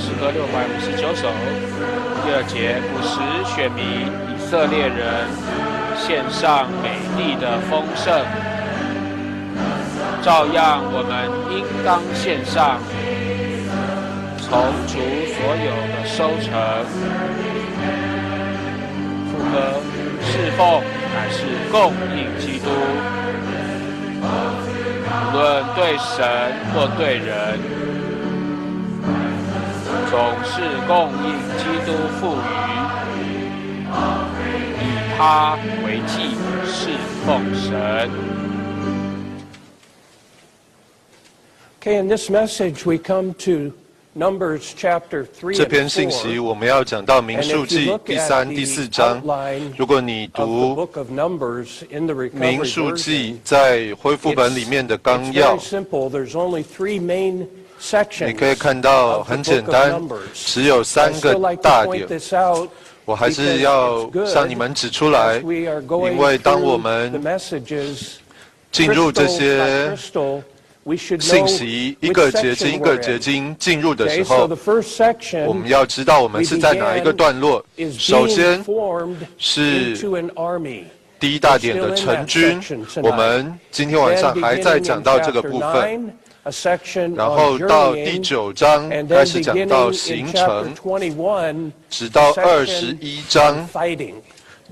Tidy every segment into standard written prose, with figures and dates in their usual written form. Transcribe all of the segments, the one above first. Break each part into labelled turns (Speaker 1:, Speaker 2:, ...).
Speaker 1: 诗歌659首。第2节，古时选民以色列人献上美丽的丰盛，照样我们应当献上从主所有的收成。副歌，侍奉乃是供应基督，无论对神或对人，总是供应基督赋予，以他为祭侍奉神。
Speaker 2: Okay, in this message we come to Numbers chapter 3
Speaker 3: 这
Speaker 2: and
Speaker 3: 篇信息
Speaker 2: 4.
Speaker 3: 我们要讲到民数
Speaker 2: And if you
Speaker 3: 记
Speaker 2: look
Speaker 3: 第
Speaker 2: at
Speaker 3: 3、
Speaker 2: the
Speaker 3: 第4章。
Speaker 2: outline
Speaker 3: 如果你
Speaker 2: of the
Speaker 3: 读
Speaker 2: book of Numbers in the
Speaker 3: 民
Speaker 2: recovery
Speaker 3: 数
Speaker 2: version,
Speaker 3: 记在恢复本里面的纲
Speaker 2: it's
Speaker 3: 要
Speaker 2: very，simple. There's only 3 main sections
Speaker 3: 你可以看到
Speaker 2: of the
Speaker 3: 很简
Speaker 2: book of
Speaker 3: 单，
Speaker 2: Numbers.
Speaker 3: 只有
Speaker 2: I
Speaker 3: 3
Speaker 2: still
Speaker 3: 个
Speaker 2: like
Speaker 3: 大
Speaker 2: to
Speaker 3: 点
Speaker 2: point。this out
Speaker 3: 我还
Speaker 2: because
Speaker 3: 是要
Speaker 2: it's good
Speaker 3: 向你们指出来，
Speaker 2: as we are going
Speaker 3: 因为当我
Speaker 2: through the
Speaker 3: 们
Speaker 2: messages
Speaker 3: 进入这
Speaker 2: crystal by
Speaker 3: 些
Speaker 2: crystal, we should
Speaker 3: 信
Speaker 2: know
Speaker 3: 息，一
Speaker 2: which
Speaker 3: 个结
Speaker 2: section
Speaker 3: 晶一个
Speaker 2: we're
Speaker 3: 结
Speaker 2: in.
Speaker 3: 晶进入的
Speaker 2: Okay,
Speaker 3: 时
Speaker 2: so
Speaker 3: 候
Speaker 2: the，first section
Speaker 3: 我们要知道我们是在哪一个段落。
Speaker 2: is
Speaker 3: 首
Speaker 2: being
Speaker 3: 先
Speaker 2: formed
Speaker 3: 是
Speaker 2: into an army.
Speaker 3: 第一大点的成军，我们今天晚上
Speaker 2: Then
Speaker 3: 还在
Speaker 2: beginning
Speaker 3: 讲
Speaker 2: in
Speaker 3: 到这个
Speaker 2: chapter
Speaker 3: 部分。
Speaker 2: 9, a section
Speaker 3: 然后
Speaker 2: on
Speaker 3: 到第
Speaker 2: journeying,
Speaker 3: 9章
Speaker 2: and
Speaker 3: 开
Speaker 2: then
Speaker 3: 始讲
Speaker 2: beginning
Speaker 3: 到
Speaker 2: in
Speaker 3: 行
Speaker 2: chapter
Speaker 3: 程，
Speaker 2: 21,
Speaker 3: 直到
Speaker 2: section
Speaker 3: 21章
Speaker 2: on fighting.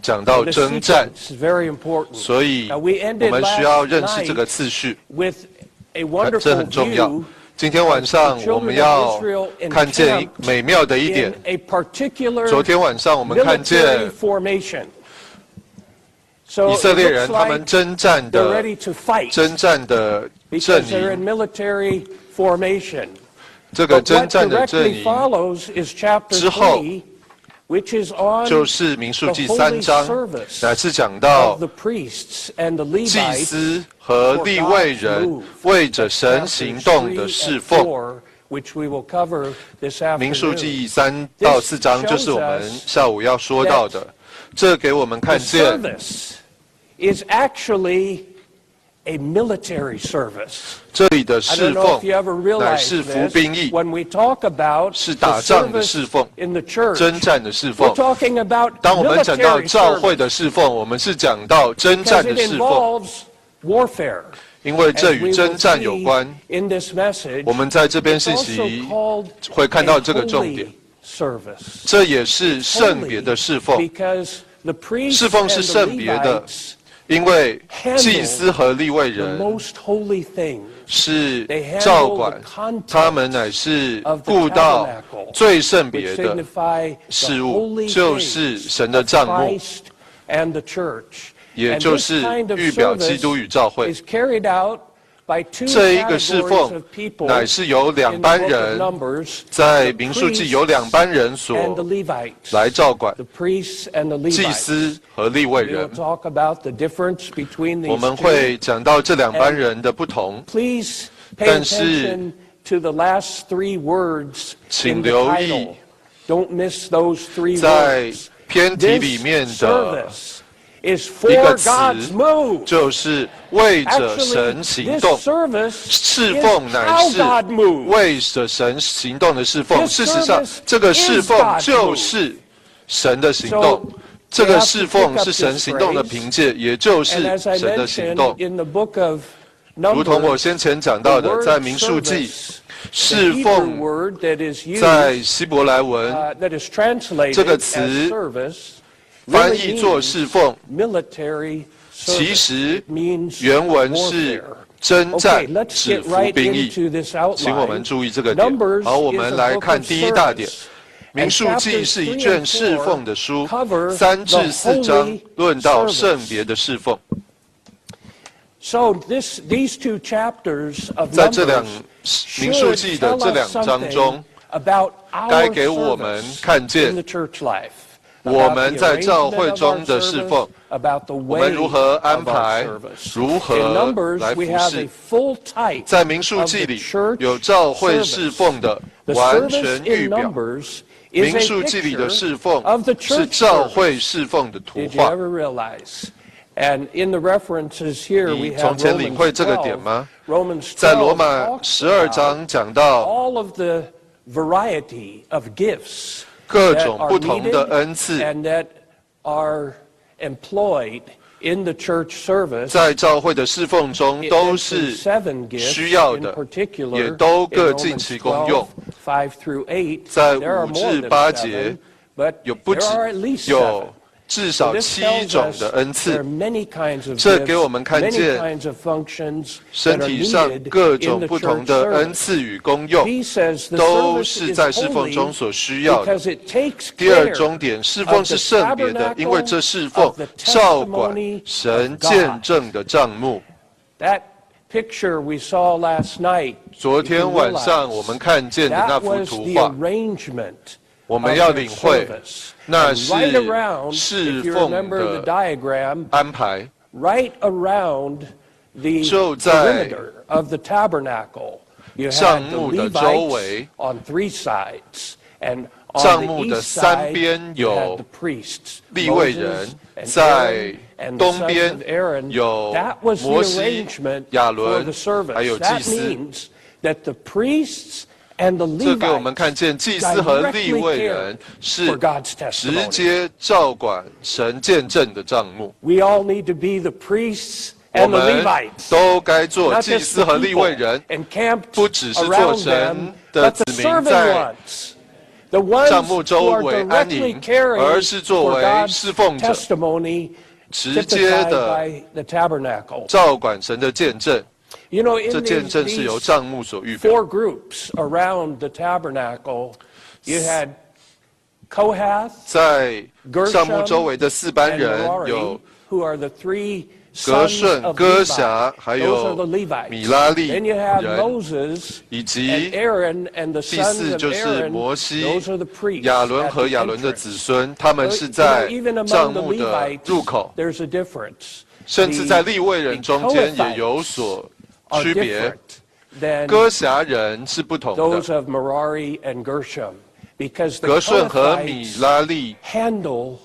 Speaker 3: 讲到
Speaker 2: The
Speaker 3: 征战。
Speaker 2: sequence is very important.
Speaker 3: 所以
Speaker 2: Now, we
Speaker 3: 我
Speaker 2: ended
Speaker 3: 们需要
Speaker 2: last
Speaker 3: 认识这个
Speaker 2: night
Speaker 3: 次序，
Speaker 2: with a
Speaker 3: 这
Speaker 2: wonderful
Speaker 3: 很重要
Speaker 2: view
Speaker 3: 今天晚上我们要看见美妙的一
Speaker 2: in
Speaker 3: 点。
Speaker 2: a particular
Speaker 3: 昨天晚上我们看
Speaker 2: military
Speaker 3: 见
Speaker 2: formation. So
Speaker 3: 以
Speaker 2: it
Speaker 3: 色列
Speaker 2: looks
Speaker 3: 人他们
Speaker 2: like
Speaker 3: 征战
Speaker 2: they're
Speaker 3: 的
Speaker 2: ready to fight
Speaker 3: 征战的阵
Speaker 2: because they're in
Speaker 3: 营，
Speaker 2: military formation.
Speaker 3: 这个
Speaker 2: But
Speaker 3: 征
Speaker 2: what
Speaker 3: 战的阵
Speaker 2: directly
Speaker 3: 营
Speaker 2: follows is chapter
Speaker 3: 之后
Speaker 2: 3, which is on
Speaker 3: 就是民数
Speaker 2: the
Speaker 3: 记
Speaker 2: holy
Speaker 3: 3章，
Speaker 2: service
Speaker 3: 乃是讲到
Speaker 2: of the priests and the
Speaker 3: 祭
Speaker 2: Levites
Speaker 3: 司和利未
Speaker 2: for
Speaker 3: 人
Speaker 2: God's move.
Speaker 3: 为着神行动的
Speaker 2: Chapters 3
Speaker 3: 侍
Speaker 2: and
Speaker 3: 奉。
Speaker 2: 4, which we will cover this
Speaker 3: 民数
Speaker 2: afternoon.
Speaker 3: 记3到4章就是我们下午要说到的，这给我们
Speaker 2: The
Speaker 3: 看见
Speaker 2: service is actually a military service.
Speaker 3: 这里的
Speaker 2: I
Speaker 3: 侍
Speaker 2: don't know
Speaker 3: 奉
Speaker 2: if you ever
Speaker 3: 乃
Speaker 2: realize
Speaker 3: 是服
Speaker 2: this.
Speaker 3: 兵役，
Speaker 2: When we talk about
Speaker 3: 是
Speaker 2: the
Speaker 3: 打仗的
Speaker 2: service
Speaker 3: 侍奉，
Speaker 2: in the church,
Speaker 3: 征战的侍
Speaker 2: we're
Speaker 3: 奉。
Speaker 2: talking about
Speaker 3: 当我们讲到
Speaker 2: military
Speaker 3: 教会
Speaker 2: service
Speaker 3: 的侍奉，我们是讲到征
Speaker 2: because
Speaker 3: 战的
Speaker 2: it
Speaker 3: 侍奉，
Speaker 2: involves warfare.
Speaker 3: 因为这
Speaker 2: As
Speaker 3: 与
Speaker 2: we
Speaker 3: 征
Speaker 2: will
Speaker 3: 战有
Speaker 2: see
Speaker 3: 关。
Speaker 2: in this message,
Speaker 3: 我们在这边
Speaker 2: it's
Speaker 3: 信
Speaker 2: also
Speaker 3: 息
Speaker 2: called
Speaker 3: 会看到
Speaker 2: a
Speaker 3: 这个重点，
Speaker 2: holy service.
Speaker 3: 这也是圣别
Speaker 2: Holy
Speaker 3: 的侍奉，
Speaker 2: because the priests
Speaker 3: 侍奉
Speaker 2: and
Speaker 3: 是
Speaker 2: the
Speaker 3: 圣别的，
Speaker 2: Levites
Speaker 3: 因为祭司和利未
Speaker 2: the
Speaker 3: 人
Speaker 2: most holy things
Speaker 3: 是
Speaker 2: They
Speaker 3: 照
Speaker 2: handle
Speaker 3: 管
Speaker 2: the content
Speaker 3: 他们乃是
Speaker 2: of the
Speaker 3: 顾到
Speaker 2: tabernacle,
Speaker 3: 最圣
Speaker 2: which
Speaker 3: 别的
Speaker 2: signify the
Speaker 3: 事物，
Speaker 2: holy
Speaker 3: 就
Speaker 2: things
Speaker 3: 是神的
Speaker 2: of
Speaker 3: 帐幕，
Speaker 2: Christ and the church.
Speaker 3: 也
Speaker 2: And
Speaker 3: 就
Speaker 2: this
Speaker 3: 是
Speaker 2: kind of
Speaker 3: 预表基督与教会。
Speaker 2: service is carried out by two
Speaker 3: 这一个侍
Speaker 2: categories
Speaker 3: 奉
Speaker 2: of people
Speaker 3: 乃是由
Speaker 2: in the
Speaker 3: 两班
Speaker 2: book of
Speaker 3: 人，
Speaker 2: Numbers,
Speaker 3: 在
Speaker 2: the
Speaker 3: 民数记
Speaker 2: priests
Speaker 3: 有两班人
Speaker 2: and
Speaker 3: 所
Speaker 2: the Levites.
Speaker 3: 来照管
Speaker 2: The priests and the
Speaker 3: 祭
Speaker 2: Levites.
Speaker 3: 司和利未
Speaker 2: We will
Speaker 3: 人。
Speaker 2: talk about the difference between
Speaker 3: 我
Speaker 2: these
Speaker 3: 们
Speaker 2: two.
Speaker 3: 会讲到这两班人的不同，
Speaker 2: Please pay
Speaker 3: 但是
Speaker 2: attention to the last 3 words
Speaker 3: 请
Speaker 2: in the
Speaker 3: 留意
Speaker 2: title. Don't miss those 3
Speaker 3: 在
Speaker 2: words.
Speaker 3: 偏题
Speaker 2: This
Speaker 3: 里面的
Speaker 2: service is
Speaker 3: 一
Speaker 2: for
Speaker 3: 个词
Speaker 2: God's move.
Speaker 3: 就是为着
Speaker 2: Actually,
Speaker 3: 神行
Speaker 2: this
Speaker 3: 动，
Speaker 2: service
Speaker 3: 侍
Speaker 2: is
Speaker 3: 奉乃
Speaker 2: how
Speaker 3: 是
Speaker 2: God moves.
Speaker 3: 为着神行动的侍奉。
Speaker 2: This
Speaker 3: 事实上
Speaker 2: service，
Speaker 3: 这个侍
Speaker 2: is
Speaker 3: 奉
Speaker 2: God's
Speaker 3: 就是神的行
Speaker 2: So,
Speaker 3: 动。这
Speaker 2: we
Speaker 3: 个
Speaker 2: have to
Speaker 3: 侍奉
Speaker 2: pick up
Speaker 3: 是神
Speaker 2: this
Speaker 3: 行动的
Speaker 2: phrase.
Speaker 3: 凭借，也就
Speaker 2: And
Speaker 3: 是
Speaker 2: as I
Speaker 3: 神的行
Speaker 2: mentioned
Speaker 3: 动。
Speaker 2: in the book of
Speaker 3: 如同我
Speaker 2: Numbers,
Speaker 3: 先前讲到
Speaker 2: the
Speaker 3: 的，
Speaker 2: word
Speaker 3: 在民数记
Speaker 2: service,
Speaker 3: 侍
Speaker 2: the Hebrew
Speaker 3: 奉
Speaker 2: word that is used
Speaker 3: 在希伯来文
Speaker 2: that is translated
Speaker 3: 这个
Speaker 2: as
Speaker 3: 词
Speaker 2: service
Speaker 3: 翻
Speaker 2: really
Speaker 3: 译作
Speaker 2: means
Speaker 3: 侍奉，
Speaker 2: military
Speaker 3: 其
Speaker 2: service.
Speaker 3: 实
Speaker 2: It means
Speaker 3: 原文是
Speaker 2: warfare.
Speaker 3: 征战
Speaker 2: Okay, let's
Speaker 3: 指
Speaker 2: get
Speaker 3: 服
Speaker 2: right
Speaker 3: 兵役。
Speaker 2: into this
Speaker 3: 请我们
Speaker 2: outline.
Speaker 3: 注意这个点。
Speaker 2: Numbers
Speaker 3: 好，我
Speaker 2: is
Speaker 3: 们
Speaker 2: a
Speaker 3: 来
Speaker 2: book
Speaker 3: 看
Speaker 2: of
Speaker 3: 第一大点。
Speaker 2: service.
Speaker 3: 民
Speaker 2: And
Speaker 3: 数记
Speaker 2: chapters
Speaker 3: 是一
Speaker 2: 3
Speaker 3: 卷
Speaker 2: and
Speaker 3: 侍
Speaker 2: 4
Speaker 3: 奉的书
Speaker 2: cover
Speaker 3: ，3至
Speaker 2: the
Speaker 3: 4章
Speaker 2: holy
Speaker 3: 论到
Speaker 2: service.
Speaker 3: 圣别的侍奉。
Speaker 2: So these 2 chapters of
Speaker 3: 在这两
Speaker 2: Numbers
Speaker 3: 民数
Speaker 2: should
Speaker 3: 记的
Speaker 2: tell
Speaker 3: 这
Speaker 2: us
Speaker 3: 两章
Speaker 2: something
Speaker 3: 中，
Speaker 2: about our
Speaker 3: 该给我们
Speaker 2: service
Speaker 3: 看见
Speaker 2: in the church life.
Speaker 3: 我
Speaker 2: About
Speaker 3: 们
Speaker 2: the
Speaker 3: 在教会
Speaker 2: arrangement of
Speaker 3: 中
Speaker 2: our
Speaker 3: 的侍
Speaker 2: service,
Speaker 3: 奉，
Speaker 2: about the
Speaker 3: 我
Speaker 2: way
Speaker 3: 们如何安
Speaker 2: of our
Speaker 3: 排，
Speaker 2: service.
Speaker 3: 如
Speaker 2: In
Speaker 3: 何
Speaker 2: Numbers,
Speaker 3: 来
Speaker 2: we
Speaker 3: 服
Speaker 2: have
Speaker 3: 侍
Speaker 2: a。full type
Speaker 3: 在民数
Speaker 2: of
Speaker 3: 记
Speaker 2: the
Speaker 3: 里
Speaker 2: church
Speaker 3: 有教会侍
Speaker 2: service.
Speaker 3: 奉的
Speaker 2: The
Speaker 3: 完
Speaker 2: service
Speaker 3: 全预
Speaker 2: in
Speaker 3: 表。
Speaker 2: Numbers is
Speaker 3: 民
Speaker 2: a
Speaker 3: 数记里的
Speaker 2: picture
Speaker 3: 侍奉
Speaker 2: of the
Speaker 3: 是
Speaker 2: church
Speaker 3: 教
Speaker 2: service.
Speaker 3: 会侍奉的图
Speaker 2: Did you
Speaker 3: 画。
Speaker 2: ever realize? And in the references here,
Speaker 3: 你
Speaker 2: we
Speaker 3: 从
Speaker 2: have
Speaker 3: 前领会
Speaker 2: Romans
Speaker 3: 这个点
Speaker 2: 12.
Speaker 3: 吗？
Speaker 2: Romans
Speaker 3: 在罗
Speaker 2: 12
Speaker 3: 马
Speaker 2: talks
Speaker 3: 12
Speaker 2: about
Speaker 3: 章讲到
Speaker 2: all of the variety of gifts
Speaker 3: 各
Speaker 2: that
Speaker 3: 种
Speaker 2: are
Speaker 3: 不同的
Speaker 2: needed
Speaker 3: 恩赐，
Speaker 2: and that are employed in the church service.
Speaker 3: 在教会的侍奉中
Speaker 2: It
Speaker 3: 都
Speaker 2: mentions
Speaker 3: 是
Speaker 2: seven gifts
Speaker 3: 需要
Speaker 2: in
Speaker 3: 的，
Speaker 2: particular
Speaker 3: 也都
Speaker 2: in
Speaker 3: 各尽
Speaker 2: Romans
Speaker 3: 其功用。
Speaker 2: 12, 5 through 8.
Speaker 3: 在
Speaker 2: There are
Speaker 3: 5
Speaker 2: more
Speaker 3: 至
Speaker 2: than
Speaker 3: 8
Speaker 2: seven,
Speaker 3: 节
Speaker 2: but
Speaker 3: 有不
Speaker 2: there
Speaker 3: 止
Speaker 2: are at least
Speaker 3: 有
Speaker 2: seven.
Speaker 3: 至
Speaker 2: So
Speaker 3: 少
Speaker 2: this
Speaker 3: 7
Speaker 2: tells
Speaker 3: 种
Speaker 2: us
Speaker 3: 的恩
Speaker 2: there
Speaker 3: 赐
Speaker 2: are。many kinds of
Speaker 3: 这给
Speaker 2: gifts,
Speaker 3: 我们看
Speaker 2: many
Speaker 3: 见
Speaker 2: kinds of functions
Speaker 3: 身
Speaker 2: that are
Speaker 3: 体上
Speaker 2: needed
Speaker 3: 各
Speaker 2: in
Speaker 3: 种
Speaker 2: the
Speaker 3: 不同
Speaker 2: church
Speaker 3: 的恩
Speaker 2: service.
Speaker 3: 赐与功用，
Speaker 2: He says the
Speaker 3: 都
Speaker 2: service
Speaker 3: 是
Speaker 2: is
Speaker 3: 在侍奉
Speaker 2: holy
Speaker 3: 中所需要的。
Speaker 2: because it takes
Speaker 3: 第二
Speaker 2: care
Speaker 3: 重点，侍奉
Speaker 2: of
Speaker 3: 是
Speaker 2: the
Speaker 3: 圣别的，因为这侍奉
Speaker 2: tabernacle of the
Speaker 3: 照管
Speaker 2: testimony
Speaker 3: 神
Speaker 2: of
Speaker 3: 见
Speaker 2: God.
Speaker 3: 证的帐幕。
Speaker 2: That picture we saw last night,
Speaker 3: 昨
Speaker 2: you
Speaker 3: 天
Speaker 2: can
Speaker 3: 晚上我
Speaker 2: realize
Speaker 3: 们看见的那
Speaker 2: that
Speaker 3: 幅
Speaker 2: was
Speaker 3: 图
Speaker 2: the
Speaker 3: 画，
Speaker 2: arrangement
Speaker 3: 我
Speaker 2: of
Speaker 3: 们要
Speaker 2: their
Speaker 3: 领会，
Speaker 2: service.
Speaker 3: 那
Speaker 2: And right
Speaker 3: 是
Speaker 2: around,
Speaker 3: 侍
Speaker 2: if you
Speaker 3: 奉
Speaker 2: remember the
Speaker 3: 的
Speaker 2: diagram,
Speaker 3: 安排。
Speaker 2: right around the
Speaker 3: 就在
Speaker 2: perimeter of the tabernacle, you
Speaker 3: 帐
Speaker 2: had the
Speaker 3: 幕的周
Speaker 2: Levites
Speaker 3: 围，
Speaker 2: on 3 sides, and
Speaker 3: 帐
Speaker 2: on
Speaker 3: 幕
Speaker 2: the
Speaker 3: 的
Speaker 2: east
Speaker 3: 三
Speaker 2: side
Speaker 3: 边
Speaker 2: you
Speaker 3: 有
Speaker 2: had the priests,
Speaker 3: 利未
Speaker 2: Moses
Speaker 3: 人，
Speaker 2: and
Speaker 3: 在
Speaker 2: Aaron and the
Speaker 3: 东
Speaker 2: sons
Speaker 3: 边
Speaker 2: of Aaron.
Speaker 3: 有
Speaker 2: That was the
Speaker 3: 摩西、
Speaker 2: arrangement
Speaker 3: 亚
Speaker 2: for
Speaker 3: 伦
Speaker 2: the service.
Speaker 3: 还有祭
Speaker 2: That
Speaker 3: 司。
Speaker 2: means that the priests and the
Speaker 3: 这给我们看
Speaker 2: Levites
Speaker 3: 见祭司和利
Speaker 2: directly
Speaker 3: 未
Speaker 2: cared
Speaker 3: 人是
Speaker 2: for God's
Speaker 3: 直
Speaker 2: testimony.
Speaker 3: 接照管神见证的帐幕。
Speaker 2: We all need to be the priests
Speaker 3: 我
Speaker 2: and the
Speaker 3: 们
Speaker 2: Levites.
Speaker 3: 都该做
Speaker 2: Not
Speaker 3: 祭
Speaker 2: just
Speaker 3: 司
Speaker 2: the
Speaker 3: 和利未
Speaker 2: people
Speaker 3: 人，
Speaker 2: encamped
Speaker 3: 不只是做
Speaker 2: around
Speaker 3: 神
Speaker 2: them,
Speaker 3: 的
Speaker 2: but the
Speaker 3: 子民
Speaker 2: serving
Speaker 3: 在
Speaker 2: ones, the ones
Speaker 3: 帐幕
Speaker 2: who
Speaker 3: 周
Speaker 2: are
Speaker 3: 围安
Speaker 2: directly
Speaker 3: 营，
Speaker 2: carrying
Speaker 3: 而是作
Speaker 2: for
Speaker 3: 为
Speaker 2: God's
Speaker 3: 侍奉者，
Speaker 2: testimony
Speaker 3: 直接
Speaker 2: typified
Speaker 3: 的
Speaker 2: by the tabernacle.
Speaker 3: 照管神的见证。
Speaker 2: You know,
Speaker 3: 这
Speaker 2: in
Speaker 3: 见
Speaker 2: these,
Speaker 3: 证是由
Speaker 2: these
Speaker 3: 帐幕所预表。
Speaker 2: 4 groups around the tabernacle, you had Kohath,
Speaker 3: 在帐幕
Speaker 2: Gershom,
Speaker 3: 周围的4班
Speaker 2: and
Speaker 3: 人
Speaker 2: Merari,
Speaker 3: 有
Speaker 2: who are the 3
Speaker 3: 格
Speaker 2: sons
Speaker 3: 顺、
Speaker 2: of
Speaker 3: 歌
Speaker 2: Levi.
Speaker 3: 辖，还
Speaker 2: Those are
Speaker 3: 有
Speaker 2: the Levites.
Speaker 3: 米拉利
Speaker 2: Then you have
Speaker 3: 人，
Speaker 2: Moses
Speaker 3: 以
Speaker 2: and
Speaker 3: 及
Speaker 2: Aaron and the
Speaker 3: 第
Speaker 2: sons
Speaker 3: 4
Speaker 2: of
Speaker 3: 就是
Speaker 2: Aaron.
Speaker 3: 摩西、
Speaker 2: Those are the priests
Speaker 3: 亚伦
Speaker 2: at
Speaker 3: 和
Speaker 2: the
Speaker 3: 亚伦的
Speaker 2: entrance.
Speaker 3: 子孙，他们
Speaker 2: So,
Speaker 3: 是
Speaker 2: you know,
Speaker 3: 在
Speaker 2: even
Speaker 3: 帐
Speaker 2: among the
Speaker 3: 幕的
Speaker 2: Levites,
Speaker 3: 入口，
Speaker 2: there's a difference.
Speaker 3: 甚至在
Speaker 2: The-
Speaker 3: 利未人
Speaker 2: the
Speaker 3: 中间也
Speaker 2: Kohathites
Speaker 3: 有所
Speaker 2: are
Speaker 3: 区别。
Speaker 2: different than
Speaker 3: 歌辖人是不同
Speaker 2: those
Speaker 3: 的，
Speaker 2: of Merari and Gershom, because the
Speaker 3: 格顺和米
Speaker 2: Kohathites
Speaker 3: 拉利，
Speaker 2: handle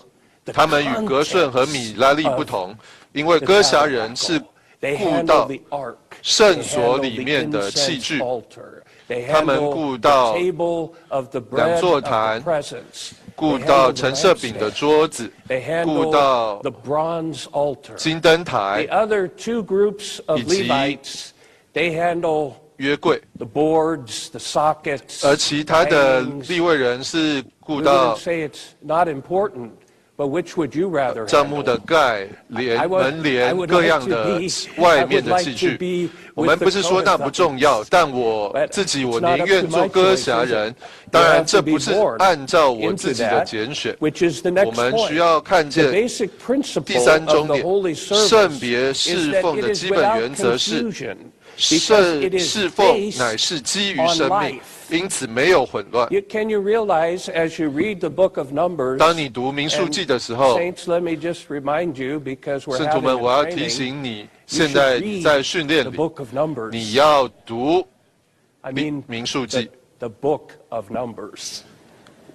Speaker 2: the
Speaker 3: 他们与格顺和
Speaker 2: contents
Speaker 3: 米拉利不
Speaker 2: of
Speaker 3: 同，因为
Speaker 2: the
Speaker 3: 歌辖人是
Speaker 2: tabernacle. They
Speaker 3: 顾
Speaker 2: handle
Speaker 3: 到
Speaker 2: the ark.
Speaker 3: 圣
Speaker 2: They
Speaker 3: 所
Speaker 2: handle
Speaker 3: 里
Speaker 2: the
Speaker 3: 面的器
Speaker 2: incense
Speaker 3: 具，
Speaker 2: altar. They
Speaker 3: 他们
Speaker 2: handle
Speaker 3: 顾
Speaker 2: the
Speaker 3: 到
Speaker 2: table of the bread
Speaker 3: 两座
Speaker 2: of the
Speaker 3: 坛，
Speaker 2: presence.
Speaker 3: 顾
Speaker 2: They
Speaker 3: 到
Speaker 2: handle
Speaker 3: 陈
Speaker 2: the
Speaker 3: 设饼的
Speaker 2: lampstand.
Speaker 3: 桌子，
Speaker 2: They
Speaker 3: 顾
Speaker 2: handle
Speaker 3: 到
Speaker 2: the bronze altar.
Speaker 3: 金灯
Speaker 2: The
Speaker 3: 台、
Speaker 2: other 2 groups of
Speaker 3: 以及
Speaker 2: Levites, they handle
Speaker 3: 约柜，
Speaker 2: the boards, the sockets,
Speaker 3: 而其他的
Speaker 2: hangings.
Speaker 3: 利未人是顾
Speaker 2: We
Speaker 3: 到
Speaker 2: wouldn't say it's not important, but which would you rather
Speaker 3: 帐幕
Speaker 2: handle?
Speaker 3: 的盖、帘、
Speaker 2: I
Speaker 3: 门
Speaker 2: would
Speaker 3: 帘
Speaker 2: like
Speaker 3: 各
Speaker 2: to
Speaker 3: 样的
Speaker 2: be-
Speaker 3: 外
Speaker 2: I
Speaker 3: 面
Speaker 2: would
Speaker 3: 的
Speaker 2: like
Speaker 3: 器
Speaker 2: to
Speaker 3: 具。
Speaker 2: be
Speaker 3: 我
Speaker 2: with
Speaker 3: 们
Speaker 2: the
Speaker 3: 不是说那不重要，但我
Speaker 2: But
Speaker 3: 自己
Speaker 2: it's
Speaker 3: 我
Speaker 2: not
Speaker 3: 宁
Speaker 2: up
Speaker 3: 愿
Speaker 2: to
Speaker 3: 做
Speaker 2: my
Speaker 3: 歌
Speaker 2: choice,
Speaker 3: 辖
Speaker 2: is it?
Speaker 3: 人。
Speaker 2: You
Speaker 3: 当然，
Speaker 2: have
Speaker 3: 这
Speaker 2: to be
Speaker 3: 不是
Speaker 2: born
Speaker 3: 按照我
Speaker 2: into
Speaker 3: 自己的
Speaker 2: that,
Speaker 3: 拣选。
Speaker 2: which is the
Speaker 3: 我
Speaker 2: next
Speaker 3: 们需
Speaker 2: point.
Speaker 3: 要看
Speaker 2: The
Speaker 3: 见
Speaker 2: basic
Speaker 3: 第
Speaker 2: principle
Speaker 3: 三
Speaker 2: of
Speaker 3: 重
Speaker 2: the
Speaker 3: 点，
Speaker 2: Holy
Speaker 3: 圣
Speaker 2: Service
Speaker 3: 别
Speaker 2: is
Speaker 3: 侍
Speaker 2: that
Speaker 3: 奉
Speaker 2: it
Speaker 3: 的
Speaker 2: is
Speaker 3: 基本
Speaker 2: without
Speaker 3: 原则是
Speaker 2: confusion, because it is
Speaker 3: 侍奉
Speaker 2: based
Speaker 3: 乃是基于
Speaker 2: on
Speaker 3: 生命
Speaker 2: life.，
Speaker 3: 因此没有混乱。
Speaker 2: Can you realize as you read the book of Numbers,
Speaker 3: 当你读民数记的时候，
Speaker 2: Saints, let me just remind you, because we're
Speaker 3: 圣徒
Speaker 2: having
Speaker 3: 们，我
Speaker 2: a
Speaker 3: 要提
Speaker 2: training,
Speaker 3: 醒你，
Speaker 2: you
Speaker 3: 现
Speaker 2: should
Speaker 3: 在
Speaker 2: read
Speaker 3: 在训练
Speaker 2: the
Speaker 3: 里，
Speaker 2: book of Numbers.
Speaker 3: 你要读
Speaker 2: I mean,
Speaker 3: 民数
Speaker 2: the,
Speaker 3: 记。
Speaker 2: the book of Numbers.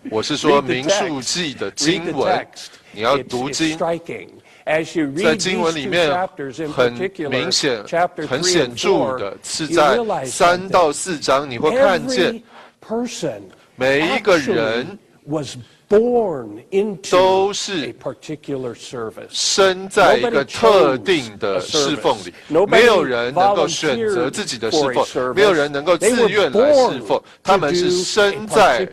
Speaker 3: 我是说
Speaker 2: Read the
Speaker 3: 民
Speaker 2: text.
Speaker 3: 数记的
Speaker 2: Read
Speaker 3: 经
Speaker 2: the
Speaker 3: 文，
Speaker 2: text.
Speaker 3: 你要
Speaker 2: It's
Speaker 3: 读经。
Speaker 2: striking. As you
Speaker 3: 在
Speaker 2: read
Speaker 3: 经文
Speaker 2: these
Speaker 3: 里
Speaker 2: two
Speaker 3: 面
Speaker 2: chapters in
Speaker 3: 很
Speaker 2: particular,
Speaker 3: 明显、
Speaker 2: chapter
Speaker 3: 很
Speaker 2: 3
Speaker 3: 显
Speaker 2: and
Speaker 3: 著
Speaker 2: 4,
Speaker 3: 的是
Speaker 2: you
Speaker 3: 在
Speaker 2: realize
Speaker 3: 3到
Speaker 2: something.
Speaker 3: 4章，你会看见
Speaker 2: Every person
Speaker 3: 每一个
Speaker 2: actually
Speaker 3: 人
Speaker 2: was born into
Speaker 3: 都是
Speaker 2: a particular service.
Speaker 3: 生在一个特定的侍奉里，没有人能够选择自己的侍奉，没有人能够自愿来侍奉，他们是生在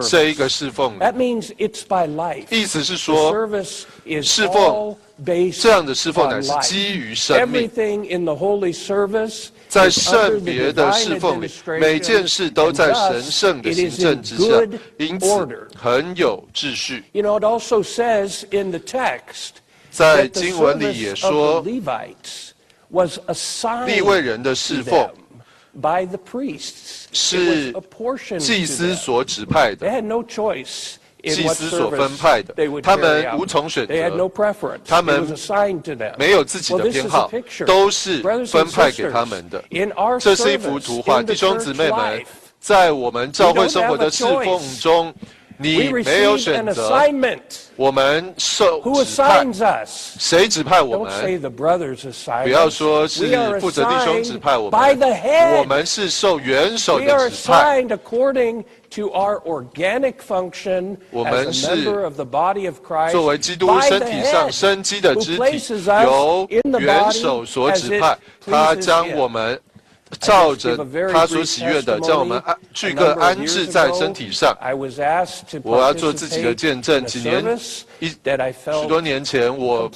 Speaker 3: 这一个侍奉里。
Speaker 2: That means it's by life.
Speaker 3: 意思是
Speaker 2: The
Speaker 3: 说，
Speaker 2: service is
Speaker 3: 侍
Speaker 2: all
Speaker 3: 奉
Speaker 2: based
Speaker 3: 这样的侍奉乃
Speaker 2: on
Speaker 3: 是
Speaker 2: life.
Speaker 3: 基于生命。
Speaker 2: Everything in the holy service
Speaker 3: 在
Speaker 2: is under
Speaker 3: 圣
Speaker 2: the
Speaker 3: 别的
Speaker 2: divine
Speaker 3: 侍奉里，
Speaker 2: administration,
Speaker 3: 每件事都
Speaker 2: and
Speaker 3: 在
Speaker 2: thus
Speaker 3: 神圣的
Speaker 2: it
Speaker 3: 行
Speaker 2: is
Speaker 3: 政
Speaker 2: in
Speaker 3: 之下
Speaker 2: good，
Speaker 3: 因此
Speaker 2: order.
Speaker 3: 很有秩序。
Speaker 2: You know, it also says in the text
Speaker 3: 在
Speaker 2: that the
Speaker 3: 经文里也
Speaker 2: service of
Speaker 3: 说
Speaker 2: the， Levites was assigned
Speaker 3: 利未人的
Speaker 2: to
Speaker 3: 侍奉
Speaker 2: them by the priests. It
Speaker 3: 是
Speaker 2: was apportioned
Speaker 3: 祭
Speaker 2: to
Speaker 3: 司
Speaker 2: them.
Speaker 3: 所指派
Speaker 2: They
Speaker 3: 的，
Speaker 2: had no choice in
Speaker 3: 祭
Speaker 2: what
Speaker 3: 司所
Speaker 2: service
Speaker 3: 分派的
Speaker 2: they would，
Speaker 3: 他
Speaker 2: carry
Speaker 3: 们
Speaker 2: out.
Speaker 3: 无从选
Speaker 2: They had
Speaker 3: 择
Speaker 2: no，preference.
Speaker 3: 他
Speaker 2: It
Speaker 3: 们
Speaker 2: was assigned to them.
Speaker 3: 没有自己
Speaker 2: Well,
Speaker 3: 的
Speaker 2: this
Speaker 3: 偏
Speaker 2: is
Speaker 3: 好
Speaker 2: a picture.
Speaker 3: 都是
Speaker 2: Brothers
Speaker 3: 分
Speaker 2: and
Speaker 3: 派给他
Speaker 2: sisters,
Speaker 3: 们的。
Speaker 2: in our
Speaker 3: 这是一幅
Speaker 2: service,
Speaker 3: 图画，
Speaker 2: in the
Speaker 3: 弟兄姊
Speaker 2: church
Speaker 3: 妹们
Speaker 2: life,
Speaker 3: 在我们教会生活的侍奉中，你没有选择，我们受指派。谁指派我们？不要说是负责弟兄指派我们，我们是受元首的指派。我们是作为基督身体上生机的肢体，由元首所指派，他将我们照着他所喜悦的，将我们具各安置在身体上。我要做自己的见证。许多年前，我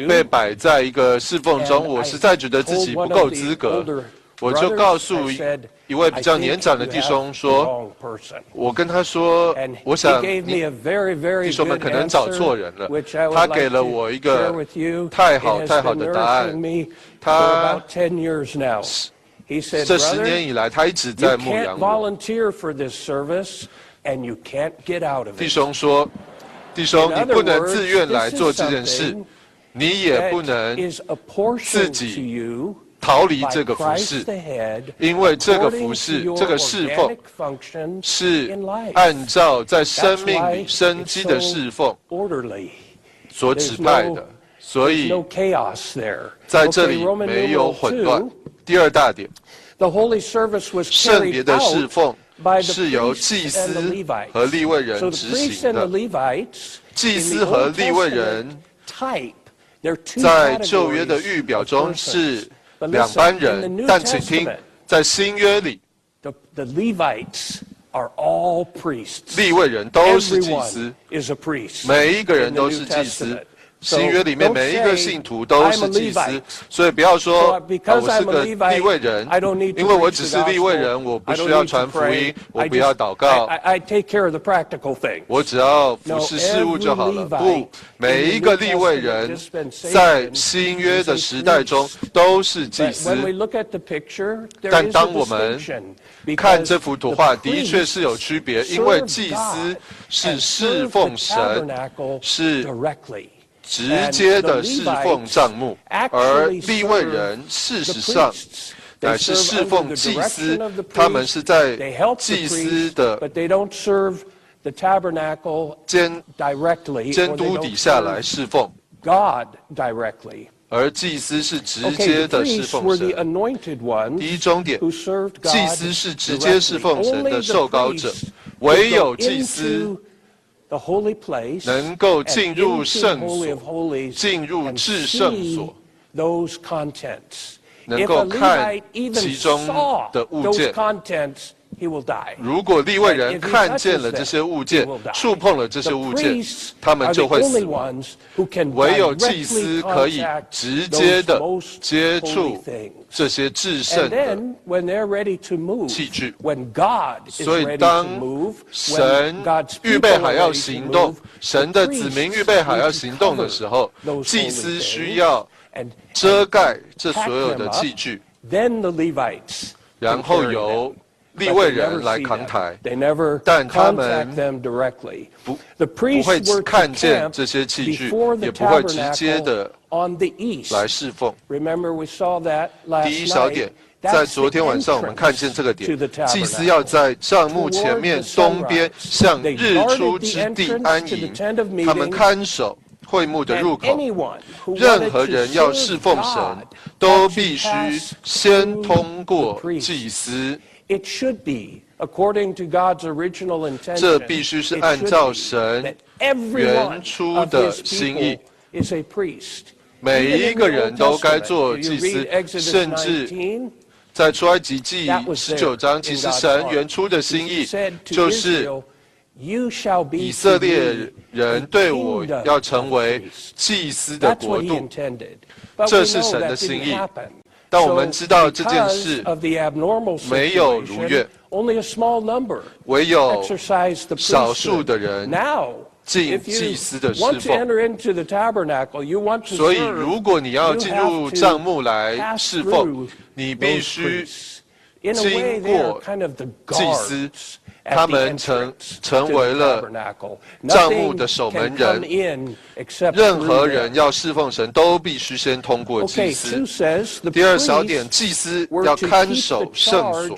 Speaker 3: 被摆在一个侍奉中，我实在觉得自己不够资格。我就告诉一位比较年长的弟兄说，我跟他说，我想弟兄们可能找错人了。他给了我一个太好的答案。他这10年以来，他一直在牧养我。弟兄说，弟兄，你不能自愿来做这件事，你也不能自己逃离这个服事，因为这个服事，这个侍奉是按照在生命里生机的侍奉所指派的，所以在这里没有混乱。第二大点，圣别的侍奉是由祭司和利未人执行的。祭司和利未人在旧约的预表中是两班人，但请听，在新约里，利未人都是祭司，每一个人都是祭司。新约里面每一个信徒都是祭司，所以不要说我是个利未人，因为我只是利未人，我不需要传福音，我不要祷告，我只要服侍事务就好了。不，每一个利未人在新约的时代中都是祭司。但当我们看这幅图画，的确是有区别，因为祭司是侍奉神，是直接的侍奉帐幕，而利未人事实上乃是侍奉祭司，他们是在祭司的监督底下来侍奉，而祭司是直接的侍奉神。第一重点，祭司是直接侍奉神的受膏者，唯有祭司能够进入圣所，进入至圣所，能够看其中的物件。如果利未人看见了这些物件，触碰了这些物件，他们就会死亡。唯有祭司可以直接的接触这些至圣的器具。所以当神预备好要行动，神的子民预备好要行动的时候，祭司需要遮盖这所有的器具，然后由利未人来扛抬，但他们不会看见这些器具，也不会直接的来侍奉。第一小点，在昨天晚上我们看见这个点，祭司要在帐幕前面东边向日出之地安营，他们看守会幕的入口。任何人要侍奉神，都必须先通过祭司。这必须是按照神原初的心意。每一个人都该做祭司，甚至在出埃及记19章，其实神原初的心意就是以色列人对我要成为祭司的国度，这是神的心意。但我们知道这件事没有如愿，唯有少数的人进祭司的侍奉。所以如果你要进入帐幕来侍奉，你必须经过祭司，他们成为了帐幕的守门人。任何人要侍奉神，都必须先通过祭司。第二小点，祭司要看守圣所，